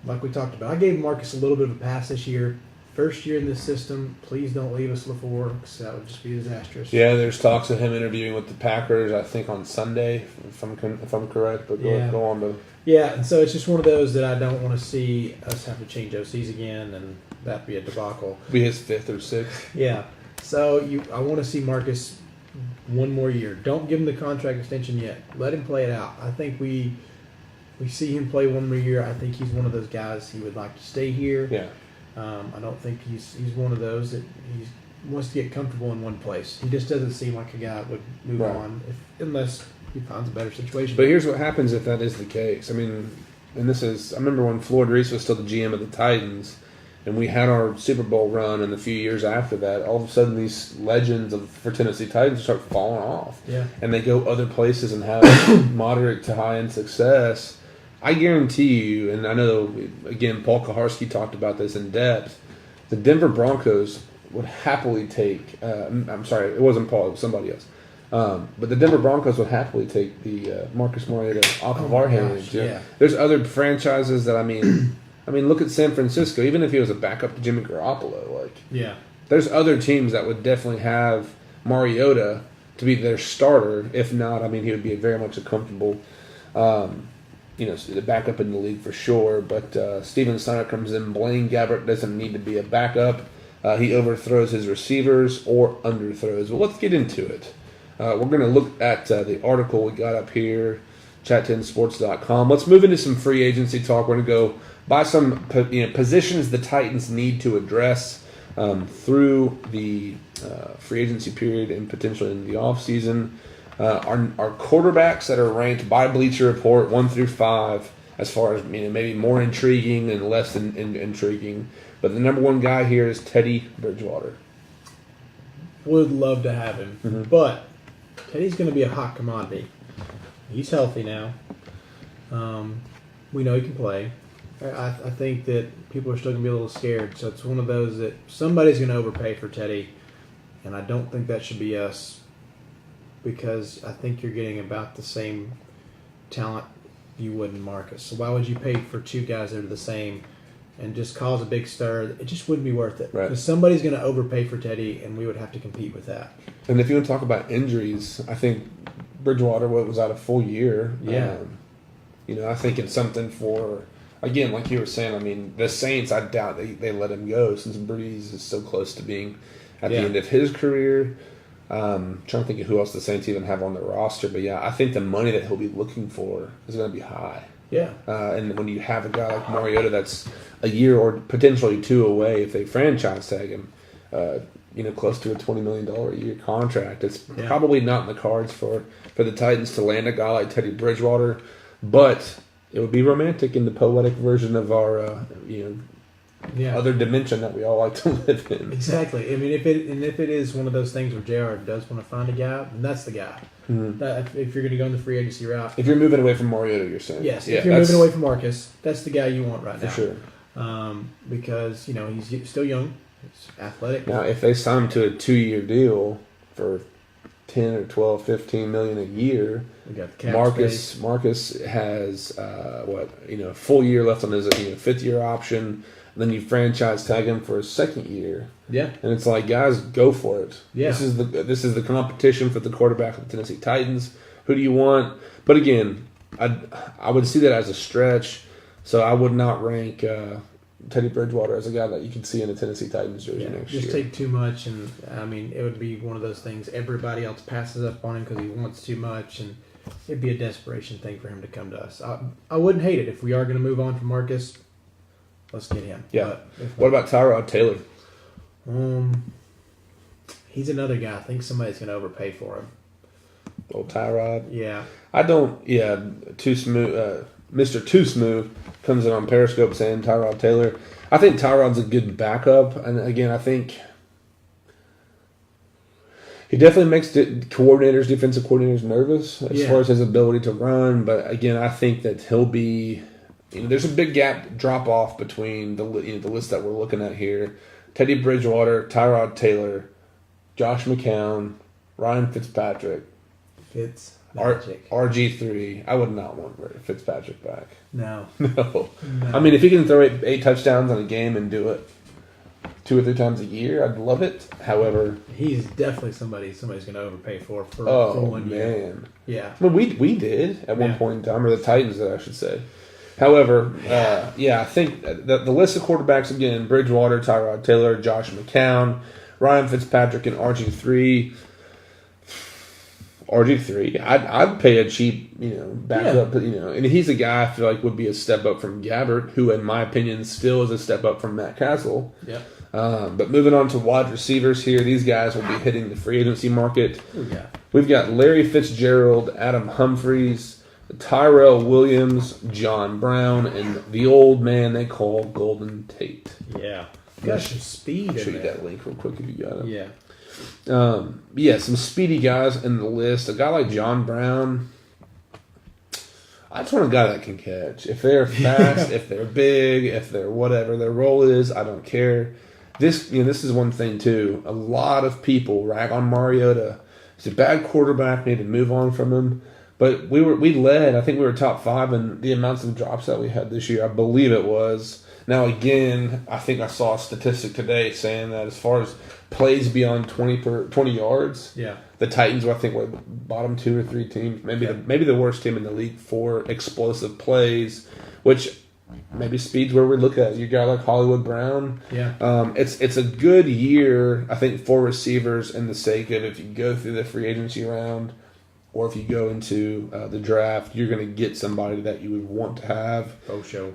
like we talked about, I gave Marcus a little bit of a pass this year. First year in this system, please don't leave us LaFleur, because that would just be disastrous. Yeah, there's talks of him interviewing with the Packers, I think on Sunday, if I'm correct. But go on to. Yeah, and so it's just one of those that I don't want to see us have to change OCs again, and that be a debacle. Be his 5th or 6th. Yeah. So I want to see Marcus one more year. Don't give him the contract extension yet. Let him play it out. I think we see him play one more year. I think he's one of those guys he would like to stay here. Yeah. I don't think he's one of those that he wants to get comfortable in one place. He just doesn't seem like a guy that would move Right. on unless he finds a better situation. But here's what happens if that is the case. I mean, and this is, I remember when Floyd Reese was still the GM of the Titans, and we had our Super Bowl run, and the few years after that, all of a sudden these legends for Tennessee Titans start falling off. Yeah. And they go other places and have moderate to high-end success. I guarantee you, and I know, again, Paul Kuharsky talked about this in depth, the Denver Broncos would happily take, I'm sorry, it wasn't Paul, it was somebody else. But the Denver Broncos would happily take the Marcus Mariota off of our hands. yeah. There's other franchises that, I mean, look at San Francisco. Even if he was a backup to Jimmy Garoppolo, Yeah. there's other teams that would definitely have Mariota to be their starter. If not, I mean, he would be very much a comfortable, the backup in the league for sure. But Steven Snyder comes in. Blaine Gabbert doesn't need to be a backup. He overthrows his receivers or underthrows. But let's get into it. We're going to look at the article we got up here, chat10sports.com. Let's move into some free agency talk. We're going to go by some positions the Titans need to address through the free agency period and potentially in the offseason. Our quarterbacks that are ranked by Bleacher Report 1 through 5, as far as maybe more intriguing and less intriguing. But the number one guy here is Teddy Bridgewater. Would love to have him, but Teddy's going to be a hot commodity. He's healthy now. We know he can play. I think that people are still going to be a little scared. So it's one of those that somebody's going to overpay for Teddy, and I don't think that should be us, because I think you're getting about the same talent you would in Marcus. So why would you pay for 2 guys that are the same and just cause a big stir? It just wouldn't be worth it. Right. Because somebody's going to overpay for Teddy, and we would have to compete with that. And if you want to talk about injuries, I think Bridgewater was out a full year. Yeah. I think it's something for, again, like you were saying, I mean, the Saints, I doubt they let him go since Breeze is so close to being at the end of his career. Trying to think of who else the Saints even have on their roster. But, yeah, I think the money that he'll be looking for is going to be high. Yeah. And when you have a guy like Mariota that's a year or potentially two away, if they franchise tag him, close to a $20 million a year contract, it's probably not in the cards for the Titans to land a guy like Teddy Bridgewater. But it would be romantic in the poetic version of our, other dimension that we all like to live in. Exactly. I mean, if it is one of those things where JR does want to find a guy, then that's the guy. Mm-hmm. If you're going to go in the free agency route. If you're moving away from Mariota, you're saying. Yes. If you're moving away from Marcus, that's the guy you want right now. For sure. Because, he's still young. He's athletic. Now, if they sign him to a 2-year deal for 10 or 12, 15 million a year, we got the cap space. Marcus has a full year left on his 5th year option. Then you franchise tag him for a 2nd year. Yeah. And it's like, guys, go for it. Yeah. This is the competition for the quarterback of the Tennessee Titans. Who do you want? But again, I would see that as a stretch. So I would not rank Teddy Bridgewater as a guy that you can see in a Tennessee Titans jersey next year. Just take too much, and I mean, it would be one of those things. Everybody else passes up on him because he wants too much, and it'd be a desperation thing for him to come to us. I wouldn't hate it if we are going to move on from Marcus. Let's get him. Yeah. What about Tyrod Taylor? He's another guy. I think somebody's going to overpay for him. Old Tyrod? Yeah. I don't. Yeah. Too smooth. Mr. Too Smooth comes in on Periscope saying Tyrod Taylor. I think Tyrod's a good backup, and again, I think he definitely makes defensive coordinators nervous as far as his ability to run. But again, I think that he'll be. There's a big drop off between the list that we're looking at here: Teddy Bridgewater, Tyrod Taylor, Josh McCown, Ryan Fitzpatrick, RG3. I would not want Fitzpatrick back. No. I mean, if he can throw 8 touchdowns in a game and do it 2 or 3 times a year, I'd love it. However, he's definitely somebody's going to overpay for 1 year. Man. Yeah. I mean, we did at one point in time, or the Titans, I should say. However, I think the list of quarterbacks, again, Bridgewater, Tyrod Taylor, Josh McCown, Ryan Fitzpatrick, and RG3. I'd pay a cheap, backup, and he's a guy I feel like would be a step up from Gabbert, who, in my opinion, still is a step up from Matt Castle. Yeah. But moving on to wide receivers here, these guys will be hitting the free agency market. Yeah. We've got Larry Fitzgerald, Adam Humphries, Tyrell Williams, John Brown, and the old man they call Golden Tate. Yeah. Got some speed. I'll show you that link real quick if you got it. Yeah. Some speedy guys in the list. A guy like John Brown, I just want a guy that can catch. If they're fast, if they're big, if they're whatever their role is, I don't care. This is one thing too. A lot of people rag on Mariota. He's a bad quarterback. Need to move on from him. But we led. I think we were top 5 in the amounts of drops that we had this year. I believe it was. Now again, I think I saw a statistic today saying that as far as plays beyond 20 yards, the Titans were, I think, were the bottom 2 or 3 teams, maybe the worst team in the league for explosive plays, which maybe speed's where we look at. You got like Hollywood Brown. Yeah. It's a good year, I think, for receivers in the sake of if you go through the free agency round or if you go into the draft, you're going to get somebody that you would want to have. Oh, sure.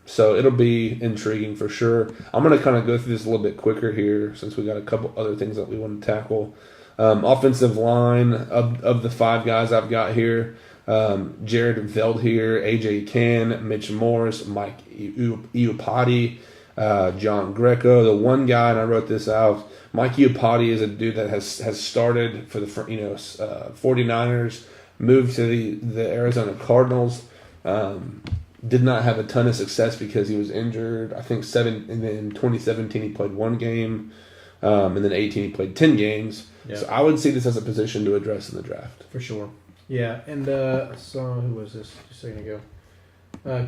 So it'll be intriguing for sure. I'm going to kind of go through this a little bit quicker here since we got a couple other things that we want to tackle. Offensive line of the 5 guys I've got here, Jared Veldheer, AJ Cann, Mitch Morris, Mike Iupati, John Greco. The one guy, and I wrote this out, Mike Iupati is a dude that has started for the 49ers, moved to the Arizona Cardinals. Did not have a ton of success because he was injured. I think and then 2017 he played 1 game, and then 18 he played 10 games. Yeah. So I would see this as a position to address in the draft. For sure. Yeah, and I saw, who was this just a second ago?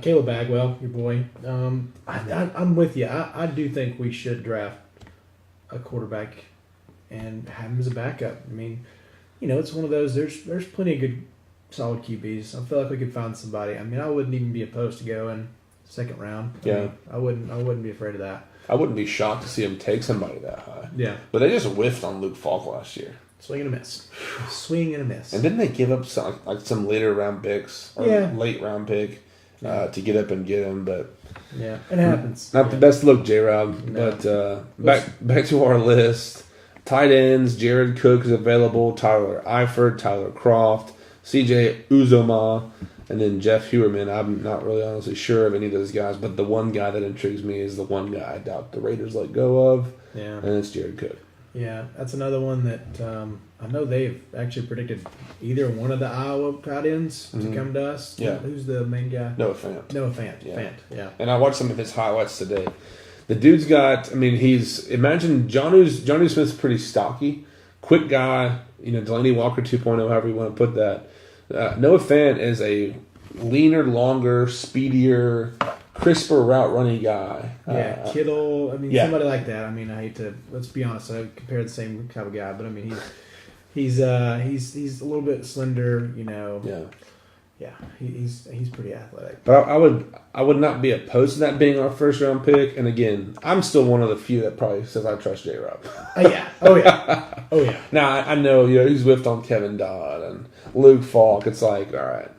Caleb Bagwell, your boy. I'm with you. I do think we should draft a quarterback and have him as a backup. I mean, it's one of those, there's plenty of good solid QBs. I feel like we could find somebody. I mean, I wouldn't even be opposed to going 2nd round. I wouldn't be afraid of that. I wouldn't be shocked to see him take somebody that high. Yeah. But they just whiffed on Luke Falk last year. Swing and a miss. Swing and a miss. And didn't they give up some later round picks or late round pick? to get up and get him, but Yeah, it happens. not the best look, J-Rob. No. But back to our list. Tight ends, Jared Cook is available, Tyler Eifert, Tyler Croft, CJ Uzoma, and then Jeff Heuerman. I'm not really honestly sure of any of those guys, but the one guy that intrigues me is the one guy I doubt the Raiders let go of, Yeah. and it's Jared Cook. Yeah, that's another one that I know they've actually predicted either one of the Iowa tight ends to come to us. Yeah. Who's the main guy? Noah Fant. Noah Fant. Yeah. Fant, yeah. And I watched some of his highlights today. The dude's got, I mean, imagine Johnny Smith's pretty stocky, quick guy, Delaney Walker 2.0, however you want to put that. Noah Fant is a leaner, longer, speedier, crisper route running guy. Yeah, Kittle. I mean, yeah. somebody like that. I mean, I hate to. Let's be honest. I compare the same type of guy, but I mean, he's a little bit slender. Yeah. Yeah, he's pretty athletic. But I would not be opposed to that being our first round pick. And again, I'm still one of the few that probably says I trust J-Rob. Yeah. Oh yeah. Oh yeah. Now I know he's whiffed on Kevin Dodd and Luke Falk. It's like, all right,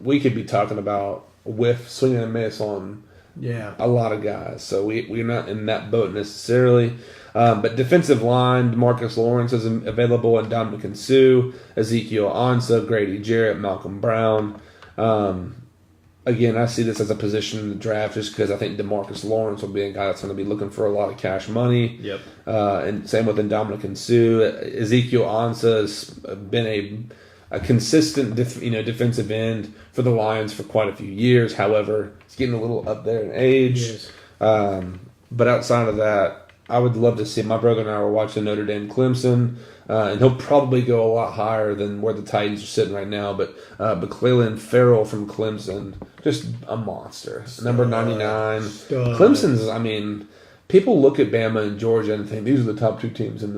we could be talking about whiff, swing and a miss on a lot of guys. So we're not in that boat necessarily. But defensive line, Marcus Lawrence is available, and Dominican Sue, Ezekiel Ansah, Grady Jarrett, Malcolm Brown. Again, I see this as a position in the draft just because I think DeMarcus Lawrence will be a guy that's going to be looking for a lot of cash money. Yep. And same with Dominican Sue. Ezekiel Ansah has been a consistent defensive end for the Lions for quite a few years. However, he's getting a little up there in age. Yes. But outside of that, I would love to see. My brother and I were watching Notre Dame Clemson, and he'll probably go a lot higher than where the Titans are sitting right now. But Clelin Ferrell from Clemson, just a monster. Number 99. Clemson's. I mean, people look at Bama and Georgia and think these are the top two teams in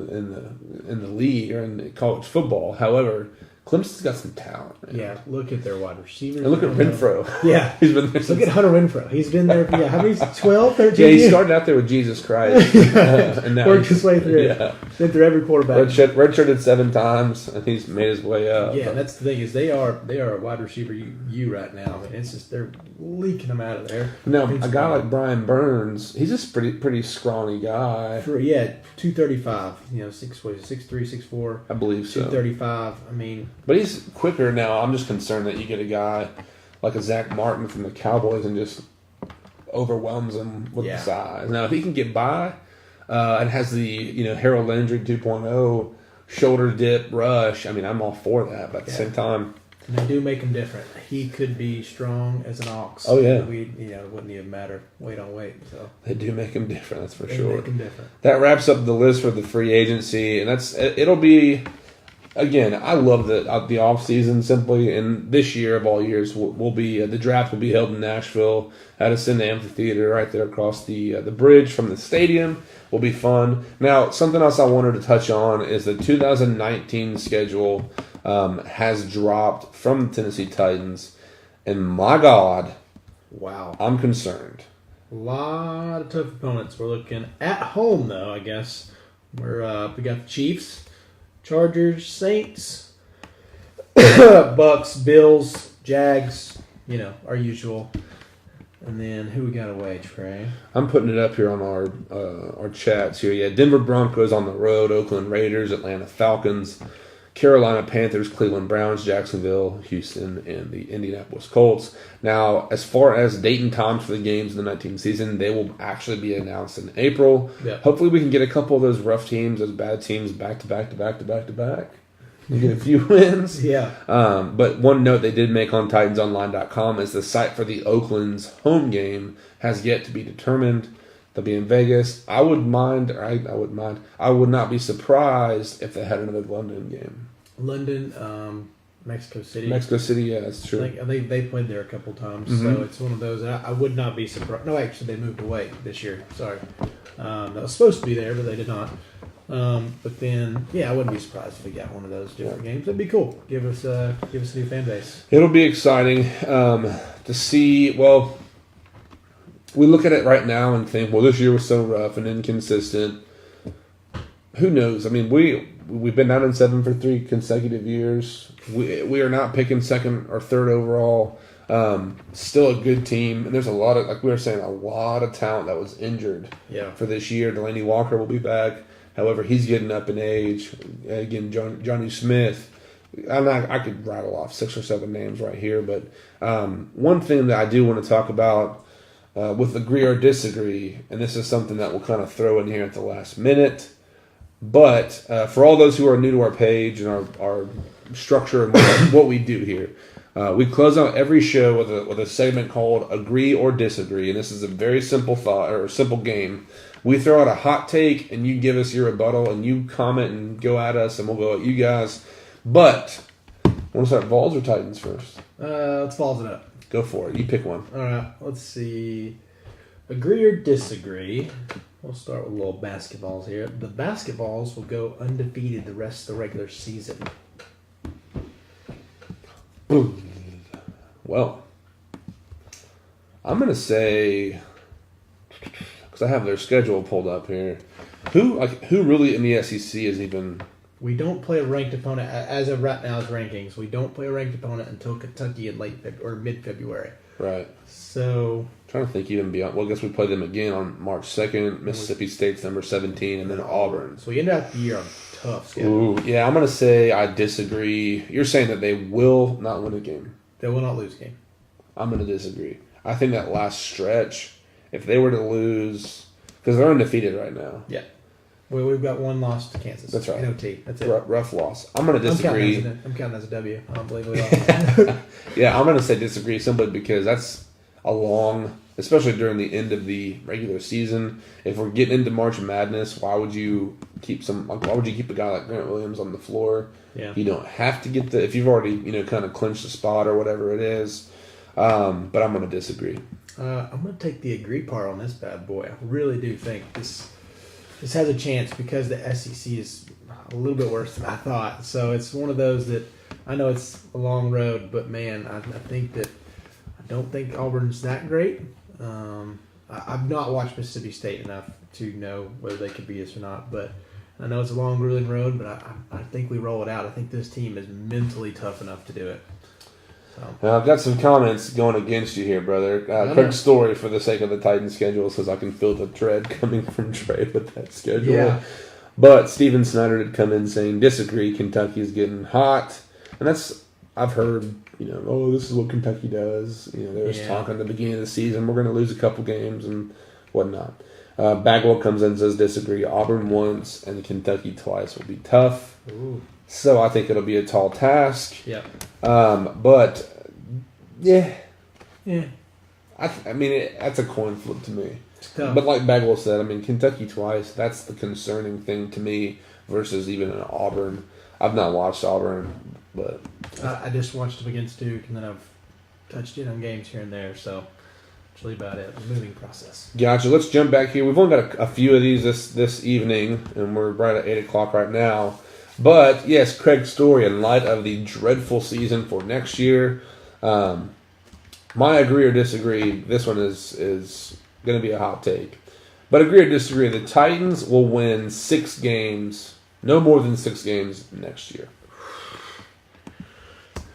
the league or in college football. However, Clemson's got some talent. Man. Yeah, look at their wide receivers. And look at Renfro. Yeah. He's been there Look at Hunter Renfro. He's been there, how many, 12, 13 Yeah, he years? started out there with Jesus Christ. And now Worked his way through. Yeah. Been through every quarterback. Redshirted 7 times, and he's made his way up. Yeah, that's the thing is they are a wide receiver you right now. I mean, it's just they're leaking them out of there. Now, a guy like Brian Burns, he's just pretty scrawny guy. 235. 6'3", 6'4". I believe so. 235. I mean, but he's quicker now. I'm just concerned that you get a guy like a Zach Martin from the Cowboys and just overwhelms him with the size. Now, if he can get by and has the Harold Landry 2.0 shoulder dip rush, I mean, I'm all for that. But at the same time, and they do make him different. He could be strong as an ox. Oh yeah, it wouldn't even matter weight on weight. So they do make him different. That's for sure. Make him different. That wraps up the list for the free agency, and it'll be. Again, I love the off season simply, and this year of all years will be the draft will be held in Nashville at Ascend Amphitheater right there across the bridge from the stadium. Will be fun. Now, something else I wanted to touch on is the 2019 schedule has dropped from the Tennessee Titans, and my God, wow, I'm concerned. A lot of tough opponents. We're looking at home though. I guess we got the Chiefs, Chargers, Saints, Bucks, Bills, Jags, our usual. And then who we got away, Trey? I'm putting it up here on our chats here. Yeah, Denver Broncos on the road, Oakland Raiders, Atlanta Falcons, Carolina Panthers, Cleveland Browns, Jacksonville, Houston, and the Indianapolis Colts. Now, as far as date and times for the games in the 19th season, they will actually be announced in April. Yeah. Hopefully we can get a couple of those rough teams, those bad teams back to back to back to back to back. You get a few wins. Yeah. But one note they did make on TitansOnline.com is the site for the Oakland's home game has yet to be determined. They'll be in Vegas. I would mind. I would not be surprised if they had another London game. London, Mexico City. Mexico City, yeah, that's true. I think they played there a couple times, so it's one of those. I would not be surprised. No, actually, they moved away this year. Sorry, that was supposed to be there, but they did not. But then, I wouldn't be surprised if we got one of those different games. That'd be cool. Give us a new fan base. It'll be exciting to see. Well, we look at it right now and think, well, this year was so rough and inconsistent. Who knows? I mean, we've been 9-7 for 3 consecutive years. We are not picking second or third overall. Still a good team, and there's a lot of, like we were saying, a lot of talent that was injured Yeah. for this year. Delaney Walker will be back. However, he's getting up in age. Again, Johnny Smith. I could rattle off 6 or 7 names right here, but one thing that I do want to talk about with agree or disagree, and this is something that we'll kind of throw in here at the last minute, but for all those who are new to our page and our structure and what we do here, we close out every show with a segment called Agree or Disagree, and this is a very simple thought or simple game. We throw out a hot take, and you give us your rebuttal, and you comment and go at us, and we'll go at you guys. But want to start Vols or Titans first? Let's Vols it up. Go for it. You pick one. All right. Let's see. Agree or disagree? We'll start with a little basketballs here. The basketballs will go undefeated the rest of the regular season. Well, I'm going to say, because I have their schedule pulled up here, who really in the SEC is even... We don't play a ranked opponent as of right now's rankings. We don't play a ranked opponent until Kentucky in mid-February. Right. So Trying to think even beyond. Well, I guess we play them again on March 2nd. Mississippi State's number 17, and then Auburn. So we end out the year on a tough schedule. Ooh, yeah, I'm going to say I disagree. You're saying that they will not win a game. They will not lose a game. I'm going to disagree. I think that last stretch, if they were to lose, because they're undefeated right now. Yeah. Well, we've got one loss to Kansas. That's right. In OT. That's it. Rough loss. I'm going to disagree. I'm counting as a W. I don't believe we lost. Yeah, I'm going to say disagree simply because that's a long, especially during the end of the regular season. If we're getting into March Madness, why would you keep a guy like Grant Williams on the floor? Yeah. You don't have to get if you've already, kind of clinched the spot or whatever it is. But I'm going to disagree. I'm going to take the agree part on this bad boy. I really do think this has a chance because the SEC is a little bit worse than I thought. So it's one of those that I know it's a long road, but man, I don't think Auburn's that great. I've not watched Mississippi State enough to know whether they could beat us or not, but I know it's a long, grueling road, but I think we roll it out. I think this team is mentally tough enough to do it. Now, I've got some comments going against you here, brother. Quick story for the sake of the Titans schedule, says I can feel the dread coming from Trey with that schedule. Yeah. But Steven Snyder did come in saying, disagree, Kentucky is getting hot. And I've heard, this is what Kentucky does. There was talk in the beginning of the season, we're going to lose a couple games and whatnot. Bagwell comes in and says, disagree, Auburn once and Kentucky twice will be tough. Ooh. So I think it'll be a tall task. Yeah. But yeah. Yeah. I mean, that's a coin flip to me. It's tough. But like Bagwell said, Kentucky twice, that's the concerning thing to me versus even an Auburn. I've not watched Auburn, but... I just watched them against Duke, and then I've touched in on games here and there, so that's really about it. The moving process. Gotcha. Let's jump back here. We've only got a few of these this evening, and we're right at 8 o'clock right now. But, yes, Craig Story, in light of the dreadful season for next year, my agree or disagree, this one is going to be a hot take. But agree or disagree, the Titans will win 6 games, no more than 6 games next year.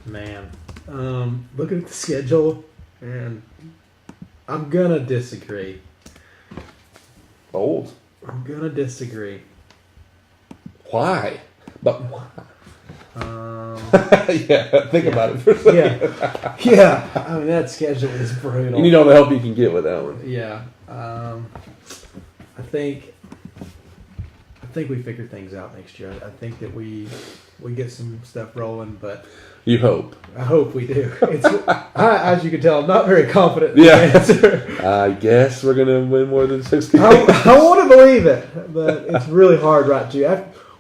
Man, looking at the schedule, and I'm going to disagree. Bold. I'm going to disagree. Why? But why? Think about it for a second. Yeah. That schedule is brutal. You need all the help you can get with that one. Yeah. I think we figure things out next year. I think that we get some stuff rolling, but you hope. I hope we do. It's as you can tell, I'm not very confident. I guess we're gonna win more than 6 games. I want to believe it, but it's really hard, right? Too.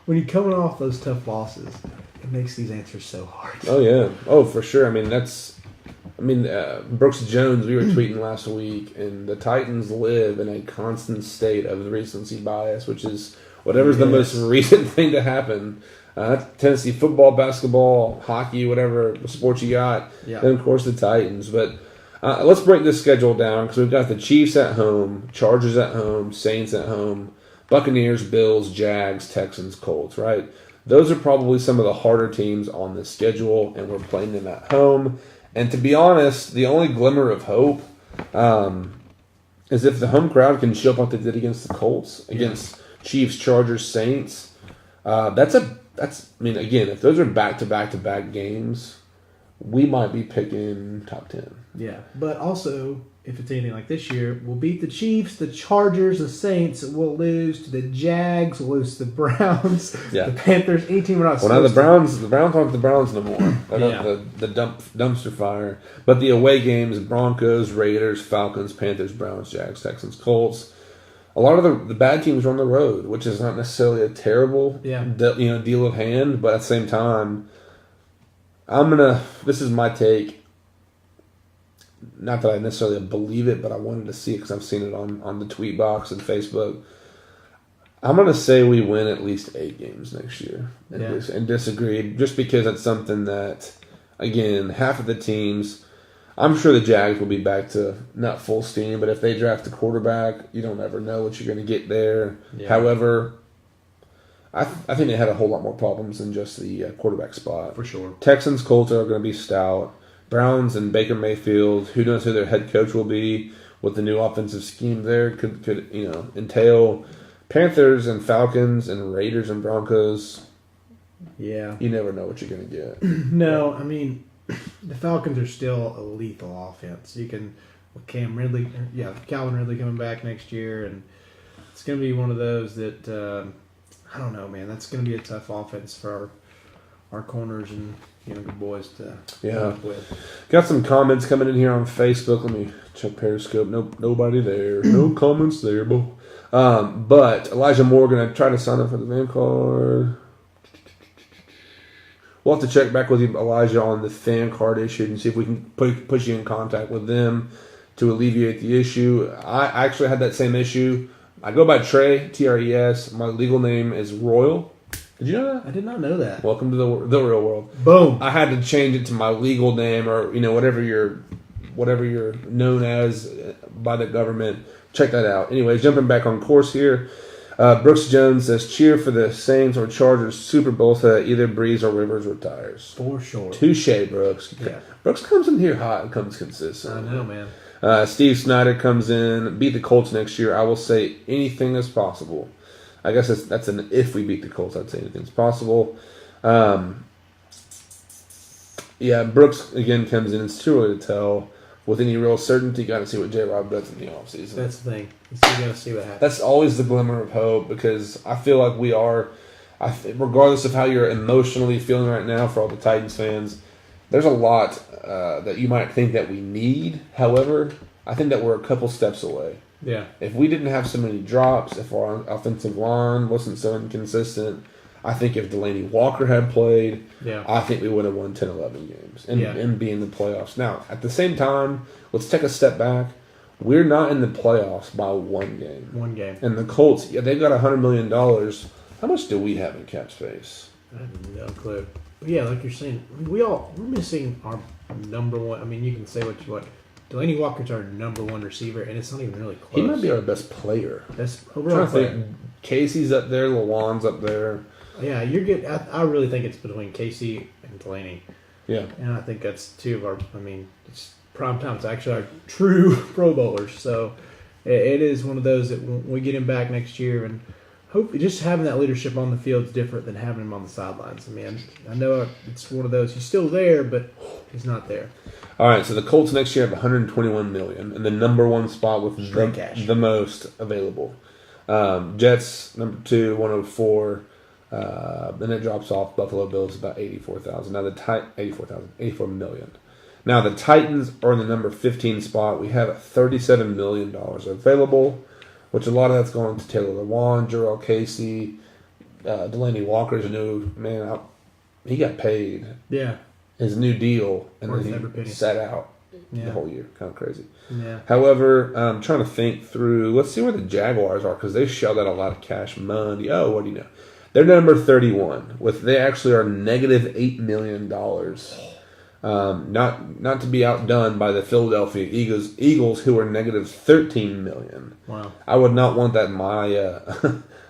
When you're coming off those tough losses, it makes these answers so hard. Oh yeah. Oh, for sure. Brooks Jones, we were tweeting last week, and the Titans live in a constant state of recency bias, which is whatever's the most recent thing to happen. Tennessee football, basketball, hockey, whatever sports you got. Yeah. Then, of course, the Titans. But let's break this schedule down because we've got the Chiefs at home, Chargers at home, Saints at home, Buccaneers, Bills, Jags, Texans, Colts, right? Those are probably some of the harder teams on this schedule, and we're playing them at home. And to be honest, the only glimmer of hope is if the home crowd can show up like they did against the Colts, against Chiefs, Chargers, Saints. Again, if those are back-to-back-to-back games, we might be picking top 10. Yeah, but also, if it's anything like this year, we'll beat the Chiefs, the Chargers, the Saints. We'll lose to the Jags. We'll lose to the Browns, the Panthers. Any team we're not. Well, now the Browns aren't the Browns no more. They're not the dumpster fire. But the away games: Broncos, Raiders, Falcons, Panthers, Browns, Jags, Texans, Colts. A lot of the bad teams are on the road, which is not necessarily a terrible deal of hand. But at the same time, this is my take. Not that I necessarily believe it, but I wanted to see it because I've seen it on the tweet box and Facebook. I'm going to say we win at least 8 games next year and disagree just because it's something that, again, half of the teams, I'm sure the Jags will be back to not full steam, but if they draft a quarterback, you don't ever know what you're going to get there. Yeah. However, I think they had a whole lot more problems than just the quarterback spot. For sure. Texans, Colts are going to be stout. Browns and Baker Mayfield, who knows who their head coach will be, what the new offensive scheme there could entail. Panthers and Falcons and Raiders and Broncos. Yeah. You never know what you're going to get. No, I mean, the Falcons are still a lethal offense. You can, with Calvin Ridley coming back next year, and it's going to be one of those that, I don't know, man, that's going to be a tough offense for our corners and good boys to work with. Got some comments coming in here on Facebook. Let me check Periscope. Nope, nobody there. No comments there, but Elijah Morgan, I tried to sign up for the fan card. We'll have to check back with you, Elijah, on the fan card issue and see if we can push you in contact with them to alleviate the issue. I actually had that same issue. I go by Trey, Tres. My legal name is Royal. Did you know that? I did not know that. Welcome to the real world. Boom. I had to change it to my legal name, or whatever you're known as by the government. Check that out. Anyways, jumping back on course here. Brooks Jones says, cheer for the Saints or Chargers Super Bowl so that either Breeze or Rivers retires. For sure. Touche, Brooks. Yeah. Brooks comes in here hot and comes consistent. I know, man. Steve Snyder comes in, beat the Colts next year. I will say anything is possible. I guess that's an if we beat the Colts, I'd say anything's possible. Brooks, again, comes in. It's too early to tell. With any real certainty, got to see what J-Rob does in the offseason. That's the thing. You got to see what happens. That's always the glimmer of hope because I feel like we are, regardless of how you're emotionally feeling right now for all the Titans fans, there's a lot that you might think that we need. However, I think that we're a couple steps away. Yeah. If we didn't have so many drops, if our offensive line wasn't so inconsistent, I think if Delaney Walker had played, I think we would have won 10, 11 games and be in the playoffs. Now, at the same time, let's take a step back. We're not in the playoffs by one game. One game. And the Colts, they've got $100 million. How much do we have in cap space? I have no clue. But yeah, like you're saying, we're missing our number one. I mean, you can say what you want. Delaney Walker's our number one receiver, and it's not even really close. He might be our best player. Best overall player. Casey's up there. Lawan's up there. Yeah, you're good. I really think it's between Casey and Delaney. Yeah. And I think that's two of our, it's prime time. It's actually our true Pro Bowlers. So it is one of those that when we get him back next year, and hopefully just having that leadership on the field is different than having him on the sidelines. I know it's one of those, he's still there, but he's not there. All right, so the Colts next year have $121 million, and the number one spot with the most available. Jets, number 2, 104. Then it drops off. Buffalo Bills about 84,000. Now $84 million. Now the Titans are in the number 15 spot. We have $37 million available, which a lot of that's going to Taylor Lewan, Jarrell Casey, Delaney Walker's a new man. He got paid. Yeah. His new deal, and then he sat out the whole year. Kind of crazy. Yeah. However, I'm trying to think through. Let's see where the Jaguars are because they shelled out a lot of cash money. Oh, what do you know? They're number 31. They actually are negative $8 million. Not to be outdone by the Philadelphia Eagles, who are negative $13 million. Wow. I would not want that in my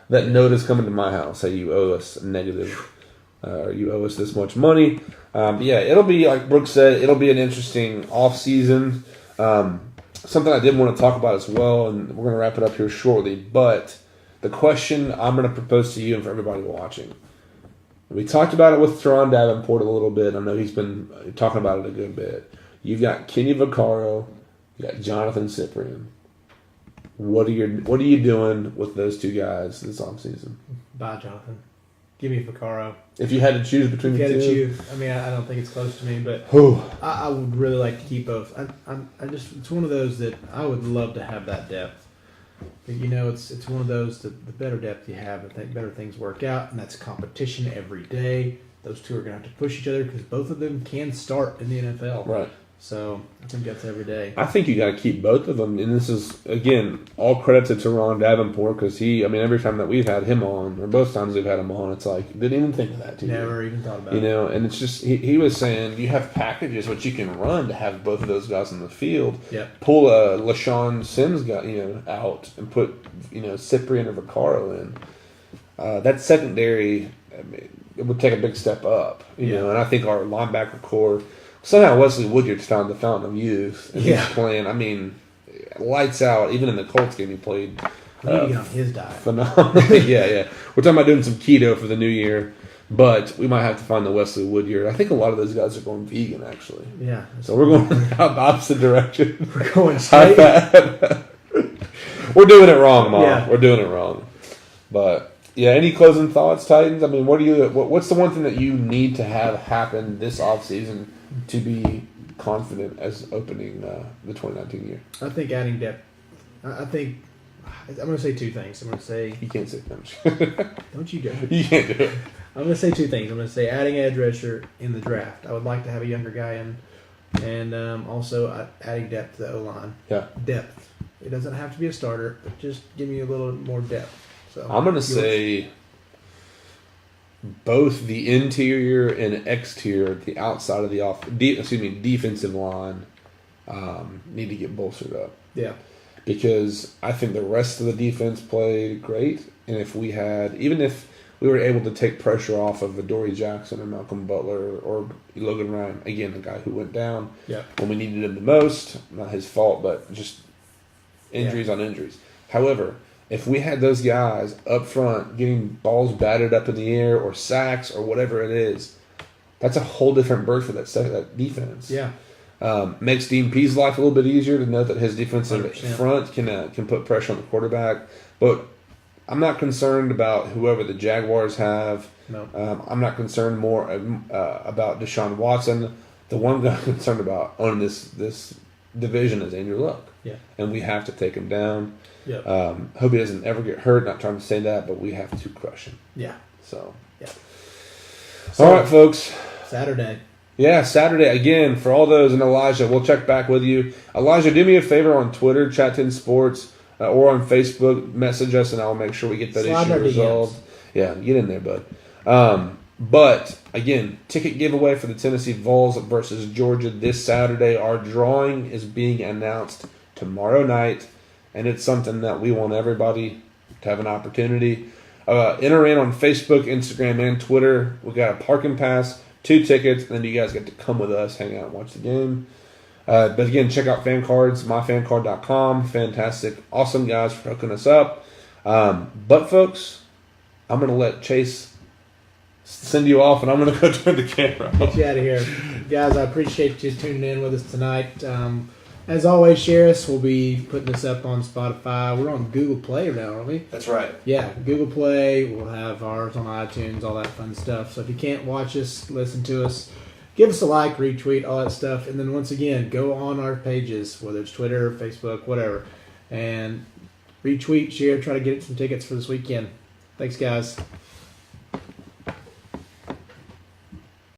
that notice coming to my house. Hey, you owe us negative You owe us this much money. But yeah, it'll be, like Brooks said, it'll be an interesting off season. Something I did want to talk about as well, and we're going to wrap it up here shortly. But the question I'm going to propose to you and for everybody watching. We talked about it with Teron Davenport a little bit. I know he's been talking about it a good bit. You've got Kenny Vaccaro, you got Jonathan Cyprien. What are you doing with those two guys this offseason? Bye, Jonathan. Give me Vaccaro. If you had to choose between the two, I mean, I don't think it's close to me, but I would really like to keep both. It's one of those that I would love to have that depth. But, it's one of those that the better depth you have, the better things work out, and that's competition every day. Those two are going to have to push each other because both of them can start in the NFL. Right. So I think that's every day. I think you got to keep both of them, and this is again all credit to Teron Davenport because every time that we've had him on, or both times we've had him on, it's like didn't even think of that. Never even thought about it. And it's just he was saying you have packages which you can run to have both of those guys in the field. Yep. Pull a LaShawn Sims guy out and put Cyprien or Vaccaro in. That secondary, it would take a big step up. And I think our linebacker core. Somehow Wesley Woodyard's found the fountain of youth. And he's playing, lights out. Even in the Colts game he played. We need to get on his diet. Phenomenal. yeah. We're talking about doing some keto for the new year. But we might have to find the Wesley Woodyard. I think a lot of those guys are going vegan, actually. Yeah. So we're going the opposite direction. We're going straight. We're doing it wrong, Mom. Yeah. We're doing it wrong. But, yeah, any closing thoughts, Titans? I mean, what's the one thing that you need to have happen this offseason to be confident as opening the 2019 year? I think adding depth. I think I'm going to say two things. I'm going to say you can't say much. Don't you dare. You can't do it. I'm going to say two things. I'm going to say adding edge rusher in the draft. I would like to have a younger guy in, and also adding depth to the O line. Yeah, depth. It doesn't have to be a starter, but just give me a little more depth. So I'm going to say both the interior and exterior, the outside of the defensive line, need to get bolstered up. Yeah. Because I think the rest of the defense played great, and if we were able to take pressure off of Adoree Jackson or Malcolm Butler or Logan Ryan, again, the guy who went down when we needed him the most, not his fault, but just injuries on injuries. However, if we had those guys up front getting balls batted up in the air or sacks or whatever it is, that's a whole different bird for that defense. Yeah. Makes Dean Pease' life a little bit easier to know that his defensive 100%. front can put pressure on the quarterback. But I'm not concerned about whoever the Jaguars have. No. I'm not concerned more about Deshaun Watson. The one guy I'm concerned about on this division is Andrew Luck. Yeah. And we have to take him down. Yeah. Hope he doesn't ever get hurt. Not trying to say that, but we have to crush him. Yeah. So. Yeah. All right, folks. Saturday. Yeah, Saturday again for all those. And Elijah, we'll check back with you. Elijah, do me a favor on Twitter, Chat 10 Sports, or on Facebook. Message us, and I'll make sure we get that issue resolved. Yeah, get in there, bud. But again, ticket giveaway for the Tennessee Vols versus Georgia this Saturday. Our drawing is being announced tomorrow night, and it's something that we want everybody to have an opportunity. Enter in on Facebook, Instagram, and Twitter. We got a parking pass, 2 tickets, and then you guys get to come with us, hang out, and watch the game. But again, check out fan cards, myfancard.com. Fantastic, awesome guys for hooking us up. But folks, I'm going to let Chase send you off, and I'm going to go turn the camera off. Get you out of here. Guys, I appreciate you tuning in with us tonight. As always, share us. We'll be putting this up on Spotify. We're on Google Play now, aren't we? That's right. Yeah, Google Play. We'll have ours on iTunes, all that fun stuff. So if you can't watch us, listen to us, give us a like, retweet, all that stuff. And then once again, go on our pages, whether it's Twitter, Facebook, whatever, and retweet, share, try to get some tickets for this weekend. Thanks, guys.